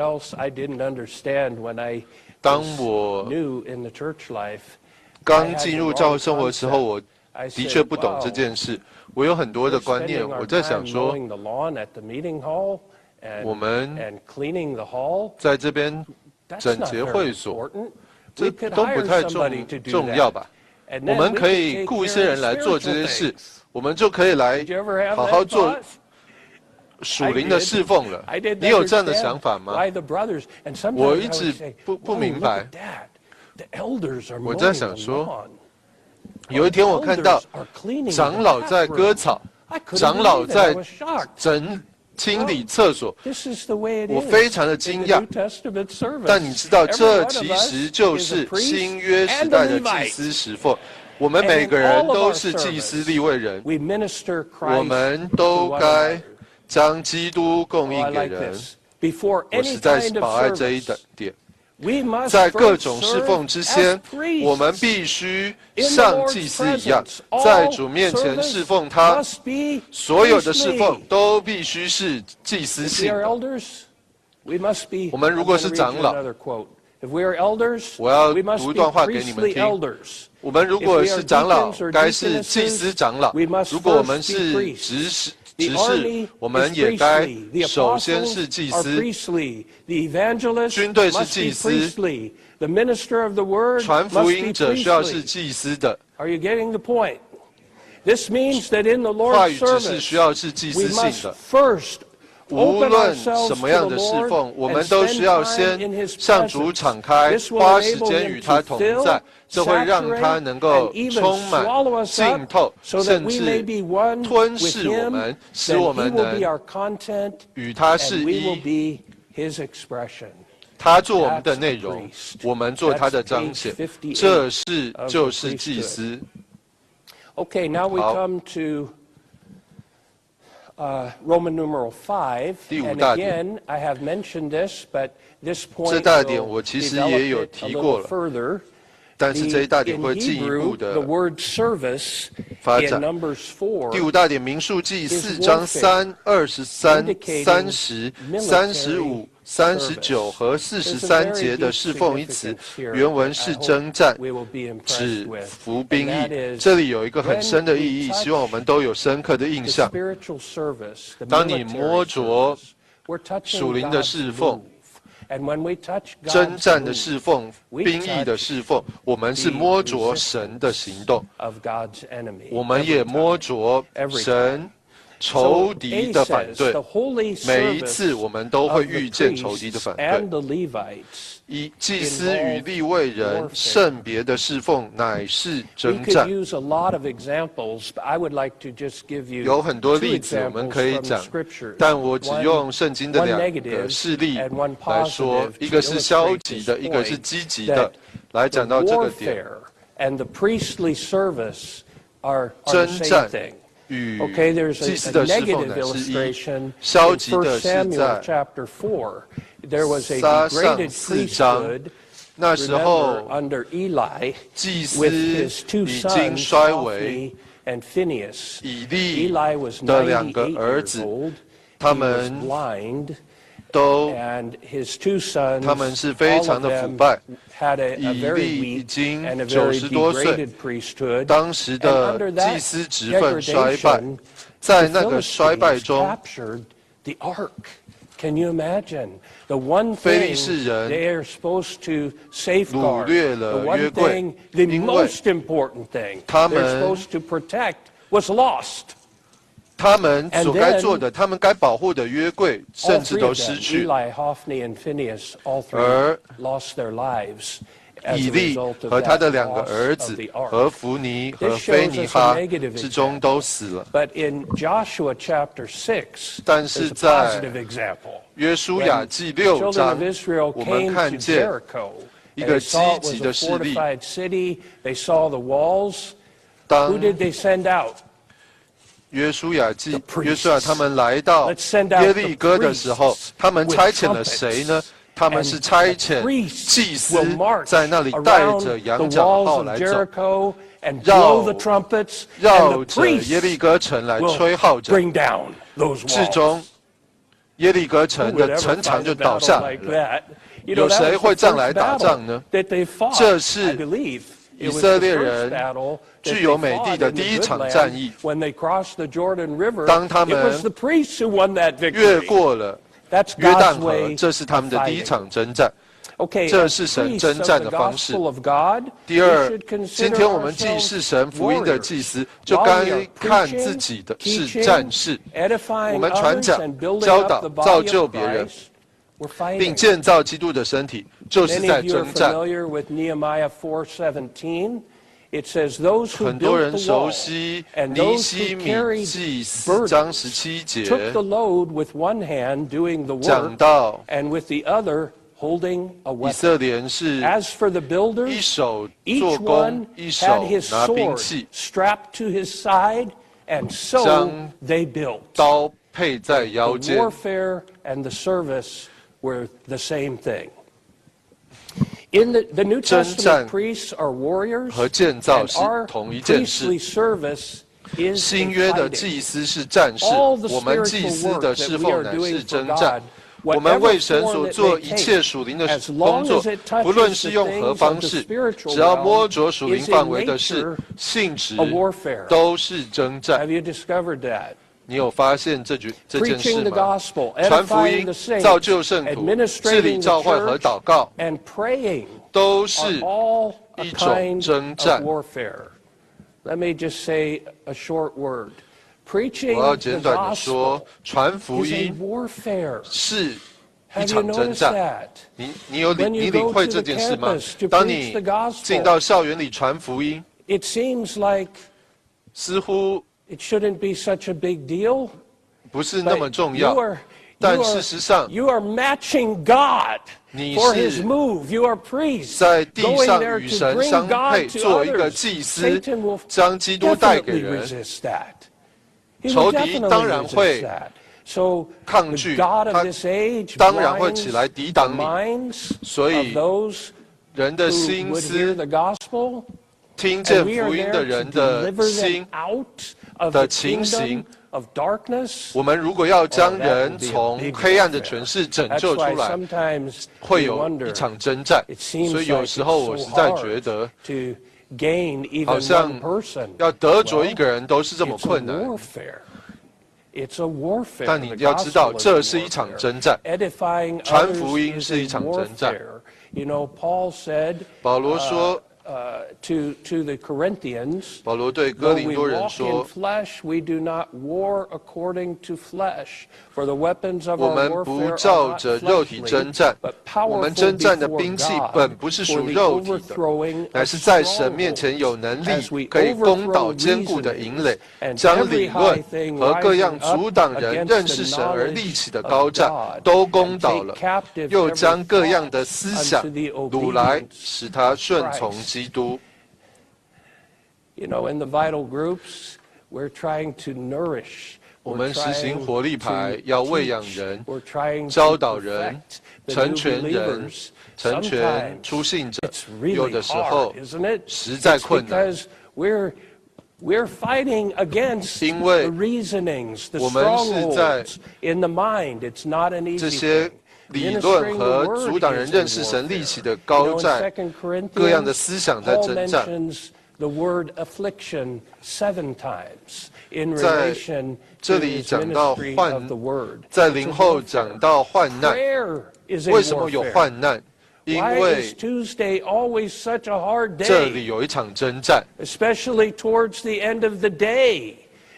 Speaker 2: else I didn't understand when I
Speaker 3: 当
Speaker 2: was
Speaker 3: 我
Speaker 2: new in the church life.
Speaker 3: 刚进入教会生活的时候，我的确不懂这件事。我有很多的观念，我在想说，我们在这边整洁会所，这都不太重要吧？我们可以雇一些人来做这些事，我们就可以来好好做属灵的侍奉了。你有这样的想法吗？我一直不明白。我在想说，有一天我看到长老在割草，长老在清理厕所，我非常的惊讶。但你知道，这其实就是新约时代的祭司侍奉。我们每个人都是祭司利未人，我们都该将基督供应给人。我实在是宝爱这一点。在各种侍奉之前，我们必须像祭司一样，在主面前侍奉他。所有的侍奉都必须是祭司性的。我们如果是长老，我要读一段话给你们听。我们如果是长老，该是祭司长老；如果我们是执事，我们也该首先是祭司。军队是祭司，传福音者需要是祭司的。话语只是需要是祭司性的。无论什么样的侍奉，我们都需要先向主敞开，花时间与他同在，这会让他能够充满、浸透，甚至吞噬我们，使我们能与他是一。他做我们的内容，我们做他的彰显，这就是祭司。
Speaker 2: Okay, now we come to Roman numeral 5, and again, I have mentioned this, but this point
Speaker 3: 这大点我其实也有提过了，但是这一大点会进一步的发展。第五大点，民数记4章3、23、30、35、39和43节的侍奉一词，原文是征战，指服兵役。这里有一个很深的意义，希望我们都有深刻的印象。当你摸着属灵的侍奉，征战的侍奉，兵役的侍奉，我们是摸着神的行动，我们也摸着神仇敌的反对。每一次我们都会遇见仇敌的反对。以祭司与利未人圣别的侍奉乃是征战。有很多例子我们可以讲，但我只用圣经的2个事例来说，一个是消极的，一个是积极的，来讲到这个点。征战与祭司的侍奉乃是一，消极的是在撒上4章，那时候祭司已经衰微，以利的2个儿子，他们是非常的腐败。以利已经90多岁，当时的祭司职分衰败，在那个衰败中，非利士人掳掠了约柜，因为他们所该做的，他们该保护的约柜，甚至都失去。而以利和他的2个儿子和弗尼和菲尼哈之中都死了。但是在约书亚记6章，我们看见一个积极的事例。当约书亚他们来到耶利哥的时候，他们差遣了谁呢？他们是差遣祭司在那里带着羊角号来走，绕着耶利哥城来吹号着，最终耶利哥城的城墙就倒下来了。有谁会这样来打仗呢？这是以色列人具有美地的第一场战役，当他们越过了约旦河，这是他们的第一场征战。这是神征战的方式。第二，今天我们既是神福音的祭司，就该看自己的是战士。我们传讲、教导、造就别人，并建造基督的身体，就是在征战。很多人熟悉尼希米记4章17节，讲到以色列人是一手做工，一手拿兵器，将刀配在腰间。征战和建造是同一件事。新约的祭司是战士，我们祭司的侍奉乃是征战。我们为神所做一切属灵的工作，不论是用何方式，只要摸着属灵范围的事，性质都是征战。你有发现这件事吗？传福音、造就圣徒、治理教会和祷告，都是一种征战。我要简短的说，传福音是一场征战。你领会这件事吗？当你进到校园里传福音，似乎不是那么重要，但事实上，你是在地上与神相配，做一个祭司，将基督带给人。仇敌当然会抗拒，他当然会起来抵挡你。所以，人的心思，听见福音的人的心的情形，我们如果要将人从黑暗的权势拯救出来，会有一场征战。所以有时候我实在觉得，好像要得着一个人都是这么困难。但你要知道，这是一场征战，传福音是一场征战。保罗说，保罗对哥林多人说，我们不照着肉体征战，我们征战的兵器本不是属肉体的，乃是在神面前有能力，可以攻倒坚固的营垒，将理论和各样阻挡人认识神而立起的高站都攻倒了，又将各样的思想掳来，使他顺从基督。我们实行活力牌，要喂养人、教导人、成全人、成全初信者。有的时候实在困难，因为我们是在这些理论和阻挡人认识神立起的高站，各样的思想在征战。在这里讲到在灵后讲到患难，为什么有患难？因为这里有一场征战。
Speaker 2: Especially towards the end of the day,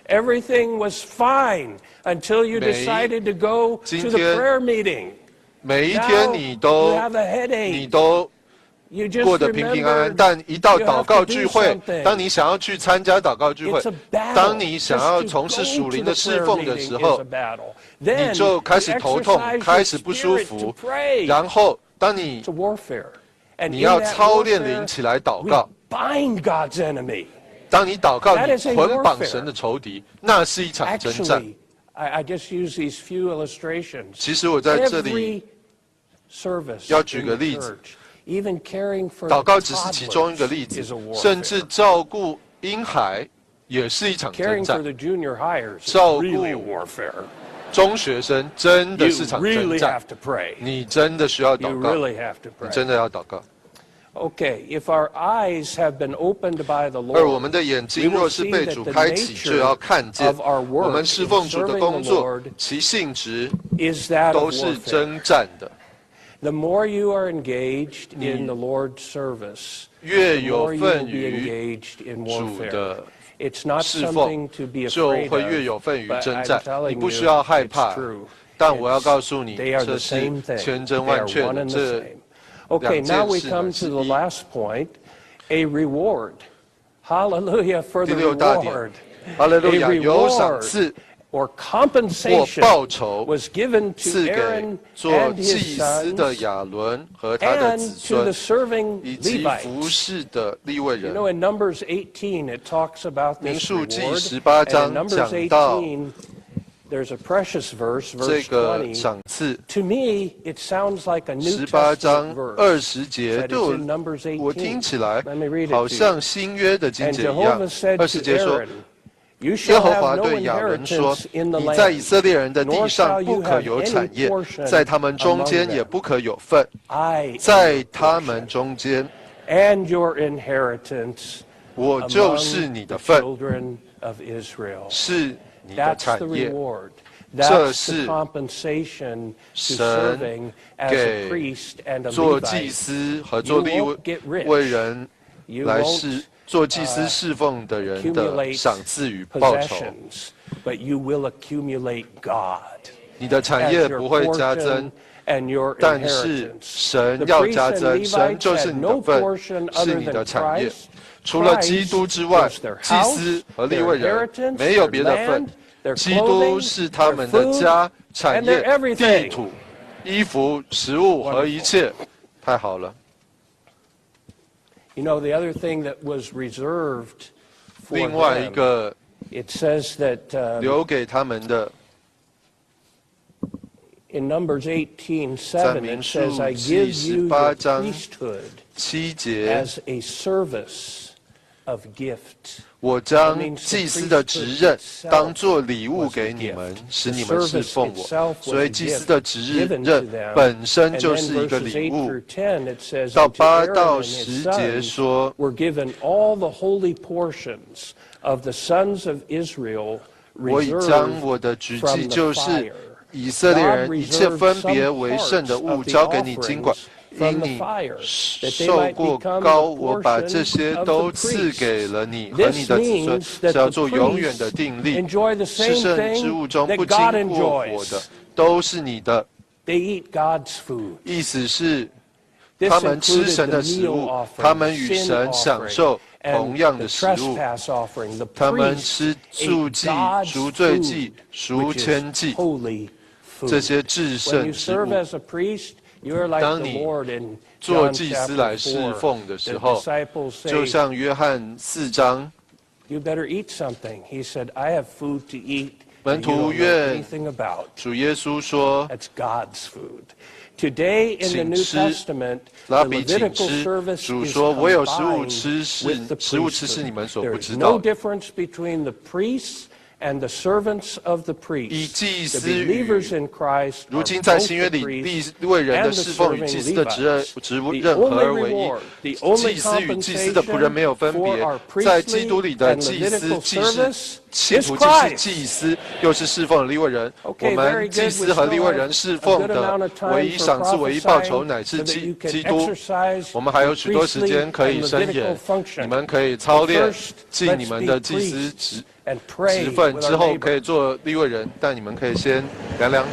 Speaker 2: everything was fine until you decided to go to the prayer meeting.
Speaker 3: 每一天你都过得平平安安，但一到祷告聚会，当你想要去参加祷告聚会，当你想要从事属灵的侍奉的时候，你就开始头痛，开始不舒服，然后当你要操练灵起来祷告，当你祷告，你捆绑神的仇敌，那是一场征战。其实我在这里要举个例子。祷告只是其中一个例子，甚至照顾婴孩也是一场征战。照顾中学生真的是场征战，你真的需要祷告，你真的要祷告。
Speaker 2: Okay, if our eyes have been opened by the
Speaker 3: 而我
Speaker 2: Lord,
Speaker 3: 们的眼睛若是被主开启，就要看见
Speaker 2: of our
Speaker 3: 我
Speaker 2: work
Speaker 3: 们侍奉
Speaker 2: in
Speaker 3: 主的
Speaker 2: serving
Speaker 3: 工
Speaker 2: the
Speaker 3: 作
Speaker 2: Lord，
Speaker 3: 其性质
Speaker 2: is that
Speaker 3: 都
Speaker 2: of
Speaker 3: 是
Speaker 2: warfare.
Speaker 3: 征战的。
Speaker 2: The more you are engaged in the Lord's service,
Speaker 3: 越
Speaker 2: the
Speaker 3: 有
Speaker 2: more you
Speaker 3: 份
Speaker 2: will be
Speaker 3: 于
Speaker 2: engaged in
Speaker 3: 主
Speaker 2: warfare.
Speaker 3: 的
Speaker 2: It's not
Speaker 3: 侍
Speaker 2: something
Speaker 3: 奉，
Speaker 2: to be
Speaker 3: 就
Speaker 2: afraid
Speaker 3: 会越有
Speaker 2: of,
Speaker 3: 份于
Speaker 2: but
Speaker 3: 征
Speaker 2: I'm
Speaker 3: 战。你
Speaker 2: telling
Speaker 3: 不
Speaker 2: you,
Speaker 3: 需要害
Speaker 2: it's
Speaker 3: 怕，
Speaker 2: true.
Speaker 3: 但我要
Speaker 2: It's-
Speaker 3: 告诉你，
Speaker 2: they are
Speaker 3: 这
Speaker 2: the
Speaker 3: 是
Speaker 2: same thing.
Speaker 3: 千真
Speaker 2: They
Speaker 3: 万
Speaker 2: are
Speaker 3: 确
Speaker 2: one
Speaker 3: 的。
Speaker 2: and the
Speaker 3: 这
Speaker 2: same. Okay,
Speaker 3: 两
Speaker 2: now
Speaker 3: 件
Speaker 2: we
Speaker 3: 事
Speaker 2: come
Speaker 3: 呢
Speaker 2: to
Speaker 3: 是
Speaker 2: the
Speaker 3: 一。
Speaker 2: last point, a reward. Hallelujah for
Speaker 3: 第
Speaker 2: the
Speaker 3: 六大点
Speaker 2: reward.
Speaker 3: 哈利路
Speaker 2: A
Speaker 3: 亚，有赏
Speaker 2: reward
Speaker 3: 赐
Speaker 2: or
Speaker 3: 或
Speaker 2: compensation
Speaker 3: 报酬
Speaker 2: was given
Speaker 3: 赐
Speaker 2: to
Speaker 3: 给
Speaker 2: Aaron
Speaker 3: 做
Speaker 2: and
Speaker 3: 祭
Speaker 2: his
Speaker 3: 司的
Speaker 2: sons
Speaker 3: 亚伦和他的
Speaker 2: and
Speaker 3: 子
Speaker 2: to the
Speaker 3: 孙，
Speaker 2: serving
Speaker 3: 以及
Speaker 2: Levites.
Speaker 3: 服侍的利未
Speaker 2: You
Speaker 3: 人。
Speaker 2: know, in Numbers 18, it talks about
Speaker 3: 民
Speaker 2: this
Speaker 3: 数记
Speaker 2: reward.
Speaker 3: 18
Speaker 2: And in
Speaker 3: 章
Speaker 2: Numbers
Speaker 3: 讲到
Speaker 2: 18, there's a precious verse,
Speaker 3: 这
Speaker 2: verse
Speaker 3: 个
Speaker 2: 20.
Speaker 3: 赏赐。
Speaker 2: To me, it sounds like a New
Speaker 3: 18
Speaker 2: Testament
Speaker 3: 章
Speaker 2: verse.
Speaker 3: 20节
Speaker 2: That
Speaker 3: 对
Speaker 2: is in Numbers
Speaker 3: 我听
Speaker 2: 18.
Speaker 3: 起来
Speaker 2: Let me read it
Speaker 3: 好
Speaker 2: to
Speaker 3: 像
Speaker 2: you.
Speaker 3: 新约的经
Speaker 2: And
Speaker 3: 节一样。
Speaker 2: Jehovah said
Speaker 3: 20
Speaker 2: to
Speaker 3: 节说，
Speaker 2: Aaron, You
Speaker 3: 耶
Speaker 2: shall
Speaker 3: 和
Speaker 2: have
Speaker 3: 华
Speaker 2: no
Speaker 3: 对亚伦说
Speaker 2: inheritance：“ in the
Speaker 3: 你在
Speaker 2: land,
Speaker 3: 以色列人的地
Speaker 2: nor
Speaker 3: 上
Speaker 2: shall
Speaker 3: 不
Speaker 2: you
Speaker 3: 可
Speaker 2: have
Speaker 3: 有
Speaker 2: any
Speaker 3: 产业，
Speaker 2: portion
Speaker 3: 在他们中
Speaker 2: among
Speaker 3: 间
Speaker 2: them.
Speaker 3: 也不可有份。
Speaker 2: I am
Speaker 3: 在
Speaker 2: your
Speaker 3: 他
Speaker 2: portion,
Speaker 3: 们中间，
Speaker 2: and your inheritance
Speaker 3: 我就
Speaker 2: among
Speaker 3: 是你的
Speaker 2: the
Speaker 3: 份，
Speaker 2: children of Israel.”
Speaker 3: 是你的
Speaker 2: That's
Speaker 3: 产
Speaker 2: the
Speaker 3: 业。
Speaker 2: reward.
Speaker 3: 这
Speaker 2: That's
Speaker 3: 是
Speaker 2: the compensation to
Speaker 3: 神
Speaker 2: serving as a
Speaker 3: 给
Speaker 2: priest and a
Speaker 3: 做祭
Speaker 2: Levite.
Speaker 3: 司和做
Speaker 2: You
Speaker 3: 利
Speaker 2: won't get rich.
Speaker 3: 未人
Speaker 2: You
Speaker 3: 来
Speaker 2: won't
Speaker 3: 是做祭司侍奉的人的
Speaker 2: accumulate
Speaker 3: 赏赐与报酬。
Speaker 2: possessions, but you will accumulate God
Speaker 3: 你的产
Speaker 2: as
Speaker 3: 业
Speaker 2: your
Speaker 3: 不会加
Speaker 2: portion
Speaker 3: 增，
Speaker 2: and your
Speaker 3: 但是
Speaker 2: inheritance.
Speaker 3: 神
Speaker 2: The
Speaker 3: 要
Speaker 2: priests
Speaker 3: 加
Speaker 2: and
Speaker 3: 增，神
Speaker 2: Levites
Speaker 3: 就是
Speaker 2: had
Speaker 3: 你
Speaker 2: no
Speaker 3: 的份，
Speaker 2: portion
Speaker 3: 是
Speaker 2: other
Speaker 3: 你的
Speaker 2: than
Speaker 3: 产业。
Speaker 2: Christ.
Speaker 3: 除了基督之外，
Speaker 2: was their
Speaker 3: 祭
Speaker 2: house,
Speaker 3: 司和利
Speaker 2: their
Speaker 3: 未人
Speaker 2: inheritance,
Speaker 3: 没有
Speaker 2: their
Speaker 3: 别的份
Speaker 2: land,。their
Speaker 3: 基督
Speaker 2: clothing,
Speaker 3: 是他
Speaker 2: their
Speaker 3: 们的
Speaker 2: food,
Speaker 3: 家、产
Speaker 2: and their
Speaker 3: 业、
Speaker 2: everything.
Speaker 3: 地土、衣服、食物和一切。太好了！
Speaker 2: You know, the other thing that was reserved for
Speaker 3: 另外一
Speaker 2: them,
Speaker 3: 个
Speaker 2: it says that
Speaker 3: 留给他们的，
Speaker 2: in Numbers 18:7,
Speaker 3: 在
Speaker 2: it
Speaker 3: 民数
Speaker 2: says, I
Speaker 3: 记
Speaker 2: give you
Speaker 3: 18
Speaker 2: your
Speaker 3: 章
Speaker 2: priesthood
Speaker 3: 7节，
Speaker 2: as a service of gift.
Speaker 3: 我将祭司的职任当作礼物给你们，使你们侍奉我。所以祭司的职任本身就是一个礼物。到8到10节说，
Speaker 2: were given all the holy portions of the sons of Israel
Speaker 3: 我已将
Speaker 2: reserved
Speaker 3: 我的旨
Speaker 2: from
Speaker 3: 意，
Speaker 2: the
Speaker 3: 就是
Speaker 2: fire.
Speaker 3: 以色列
Speaker 2: God
Speaker 3: 人一切
Speaker 2: reserved
Speaker 3: 分别
Speaker 2: some
Speaker 3: 为圣的
Speaker 2: parts
Speaker 3: 物
Speaker 2: of the
Speaker 3: 交给你经管。
Speaker 2: offerings
Speaker 3: 因
Speaker 2: from the
Speaker 3: 你
Speaker 2: fire, that they
Speaker 3: 受
Speaker 2: might
Speaker 3: 过
Speaker 2: become
Speaker 3: 高，
Speaker 2: the
Speaker 3: 我把
Speaker 2: portion
Speaker 3: 这些
Speaker 2: of
Speaker 3: 都
Speaker 2: the
Speaker 3: 赐
Speaker 2: priest.
Speaker 3: 给了你和你
Speaker 2: This
Speaker 3: 的子孙，
Speaker 2: means
Speaker 3: 是
Speaker 2: that
Speaker 3: 要
Speaker 2: the
Speaker 3: 做永远的
Speaker 2: priests
Speaker 3: 定力。
Speaker 2: enjoy the
Speaker 3: 至
Speaker 2: same
Speaker 3: 圣之
Speaker 2: thing
Speaker 3: 物中
Speaker 2: that
Speaker 3: 不
Speaker 2: God
Speaker 3: 经过火的
Speaker 2: enjoys.
Speaker 3: 都是你的。
Speaker 2: They eat God's food.
Speaker 3: 意思是，
Speaker 2: This
Speaker 3: 他们吃
Speaker 2: included
Speaker 3: 神
Speaker 2: the
Speaker 3: 的食
Speaker 2: meal
Speaker 3: 物，
Speaker 2: offering,
Speaker 3: 他们与
Speaker 2: sin
Speaker 3: 神享
Speaker 2: offering,
Speaker 3: 受
Speaker 2: and
Speaker 3: 同样
Speaker 2: the
Speaker 3: 的食物。
Speaker 2: trespass offering. The
Speaker 3: 他们
Speaker 2: priests
Speaker 3: 吃素
Speaker 2: ate
Speaker 3: 祭、
Speaker 2: God's
Speaker 3: 赎罪
Speaker 2: food,
Speaker 3: 祭、赎
Speaker 2: which is
Speaker 3: 愆祭，
Speaker 2: holy
Speaker 3: 这
Speaker 2: food.
Speaker 3: 些至
Speaker 2: When
Speaker 3: 圣
Speaker 2: you
Speaker 3: 之
Speaker 2: serve
Speaker 3: 物。
Speaker 2: as a priest, you are like
Speaker 3: 当
Speaker 2: the
Speaker 3: 你
Speaker 2: Lord in
Speaker 3: 做
Speaker 2: John
Speaker 3: 祭司
Speaker 2: chapter
Speaker 3: 来侍
Speaker 2: 4.
Speaker 3: 奉的
Speaker 2: The
Speaker 3: 时候，
Speaker 2: disciples
Speaker 3: 就
Speaker 2: say,
Speaker 3: 像约翰4章，
Speaker 2: "You better eat something." He said, "I have food to eat
Speaker 3: 门
Speaker 2: that you
Speaker 3: 徒
Speaker 2: don't know
Speaker 3: 愿
Speaker 2: anything about."
Speaker 3: 主耶稣说
Speaker 2: That's God's food. Today in the
Speaker 3: 请
Speaker 2: New
Speaker 3: 吃
Speaker 2: Testament,
Speaker 3: 拉
Speaker 2: the
Speaker 3: 比请
Speaker 2: Levitical
Speaker 3: 吃
Speaker 2: service
Speaker 3: 主
Speaker 2: is
Speaker 3: 说我有食物
Speaker 2: combined
Speaker 3: 吃是
Speaker 2: with the
Speaker 3: 食物吃是你们
Speaker 2: priesthood.
Speaker 3: 所不
Speaker 2: There
Speaker 3: 知
Speaker 2: is
Speaker 3: 道
Speaker 2: no
Speaker 3: 的。
Speaker 2: difference between the priests and the servants of the
Speaker 3: 以
Speaker 2: priest.
Speaker 3: 祭
Speaker 2: The
Speaker 3: 司与
Speaker 2: believers in Christ
Speaker 3: 如
Speaker 2: are
Speaker 3: 今在
Speaker 2: both
Speaker 3: 新约
Speaker 2: the
Speaker 3: 里
Speaker 2: priests
Speaker 3: 利未人
Speaker 2: and
Speaker 3: 的
Speaker 2: the
Speaker 3: 侍奉与
Speaker 2: serving
Speaker 3: 祭司的职
Speaker 2: Levites.
Speaker 3: 任
Speaker 2: The
Speaker 3: 合而
Speaker 2: only
Speaker 3: 为一
Speaker 2: reward,。the only
Speaker 3: 祭司与祭司的仆人没有分
Speaker 2: compensation
Speaker 3: 别
Speaker 2: for our，
Speaker 3: 在基督
Speaker 2: priestly
Speaker 3: 里的
Speaker 2: and
Speaker 3: 祭司
Speaker 2: Levitical
Speaker 3: 既是
Speaker 2: service
Speaker 3: 信
Speaker 2: is
Speaker 3: 徒，既是
Speaker 2: Christ.
Speaker 3: 祭司，又是侍奉的利未人。
Speaker 2: Okay,
Speaker 3: 我
Speaker 2: very
Speaker 3: 们
Speaker 2: good.
Speaker 3: 祭
Speaker 2: We
Speaker 3: 司和
Speaker 2: still
Speaker 3: 利未
Speaker 2: have
Speaker 3: 人
Speaker 2: a
Speaker 3: 侍
Speaker 2: good
Speaker 3: 奉
Speaker 2: amount
Speaker 3: 的
Speaker 2: of time
Speaker 3: 唯一
Speaker 2: for
Speaker 3: 赏赐、唯一报酬
Speaker 2: prophesying
Speaker 3: 乃是
Speaker 2: so that you
Speaker 3: 基
Speaker 2: can
Speaker 3: 督。
Speaker 2: exercise
Speaker 3: 我们还有
Speaker 2: your
Speaker 3: 许多时
Speaker 2: priestly
Speaker 3: 间可以
Speaker 2: and
Speaker 3: 伸
Speaker 2: Levitical
Speaker 3: 言，
Speaker 2: function.
Speaker 3: 你们可以操
Speaker 2: But
Speaker 3: 练
Speaker 2: first,
Speaker 3: 尽你
Speaker 2: let's
Speaker 3: 们
Speaker 2: be
Speaker 3: 的祭司
Speaker 2: priests
Speaker 3: 职
Speaker 2: and pray
Speaker 3: 职分，
Speaker 2: with
Speaker 3: 之
Speaker 2: our
Speaker 3: 后可以
Speaker 2: neighbor.
Speaker 3: 做利未人，但你们可以先量量。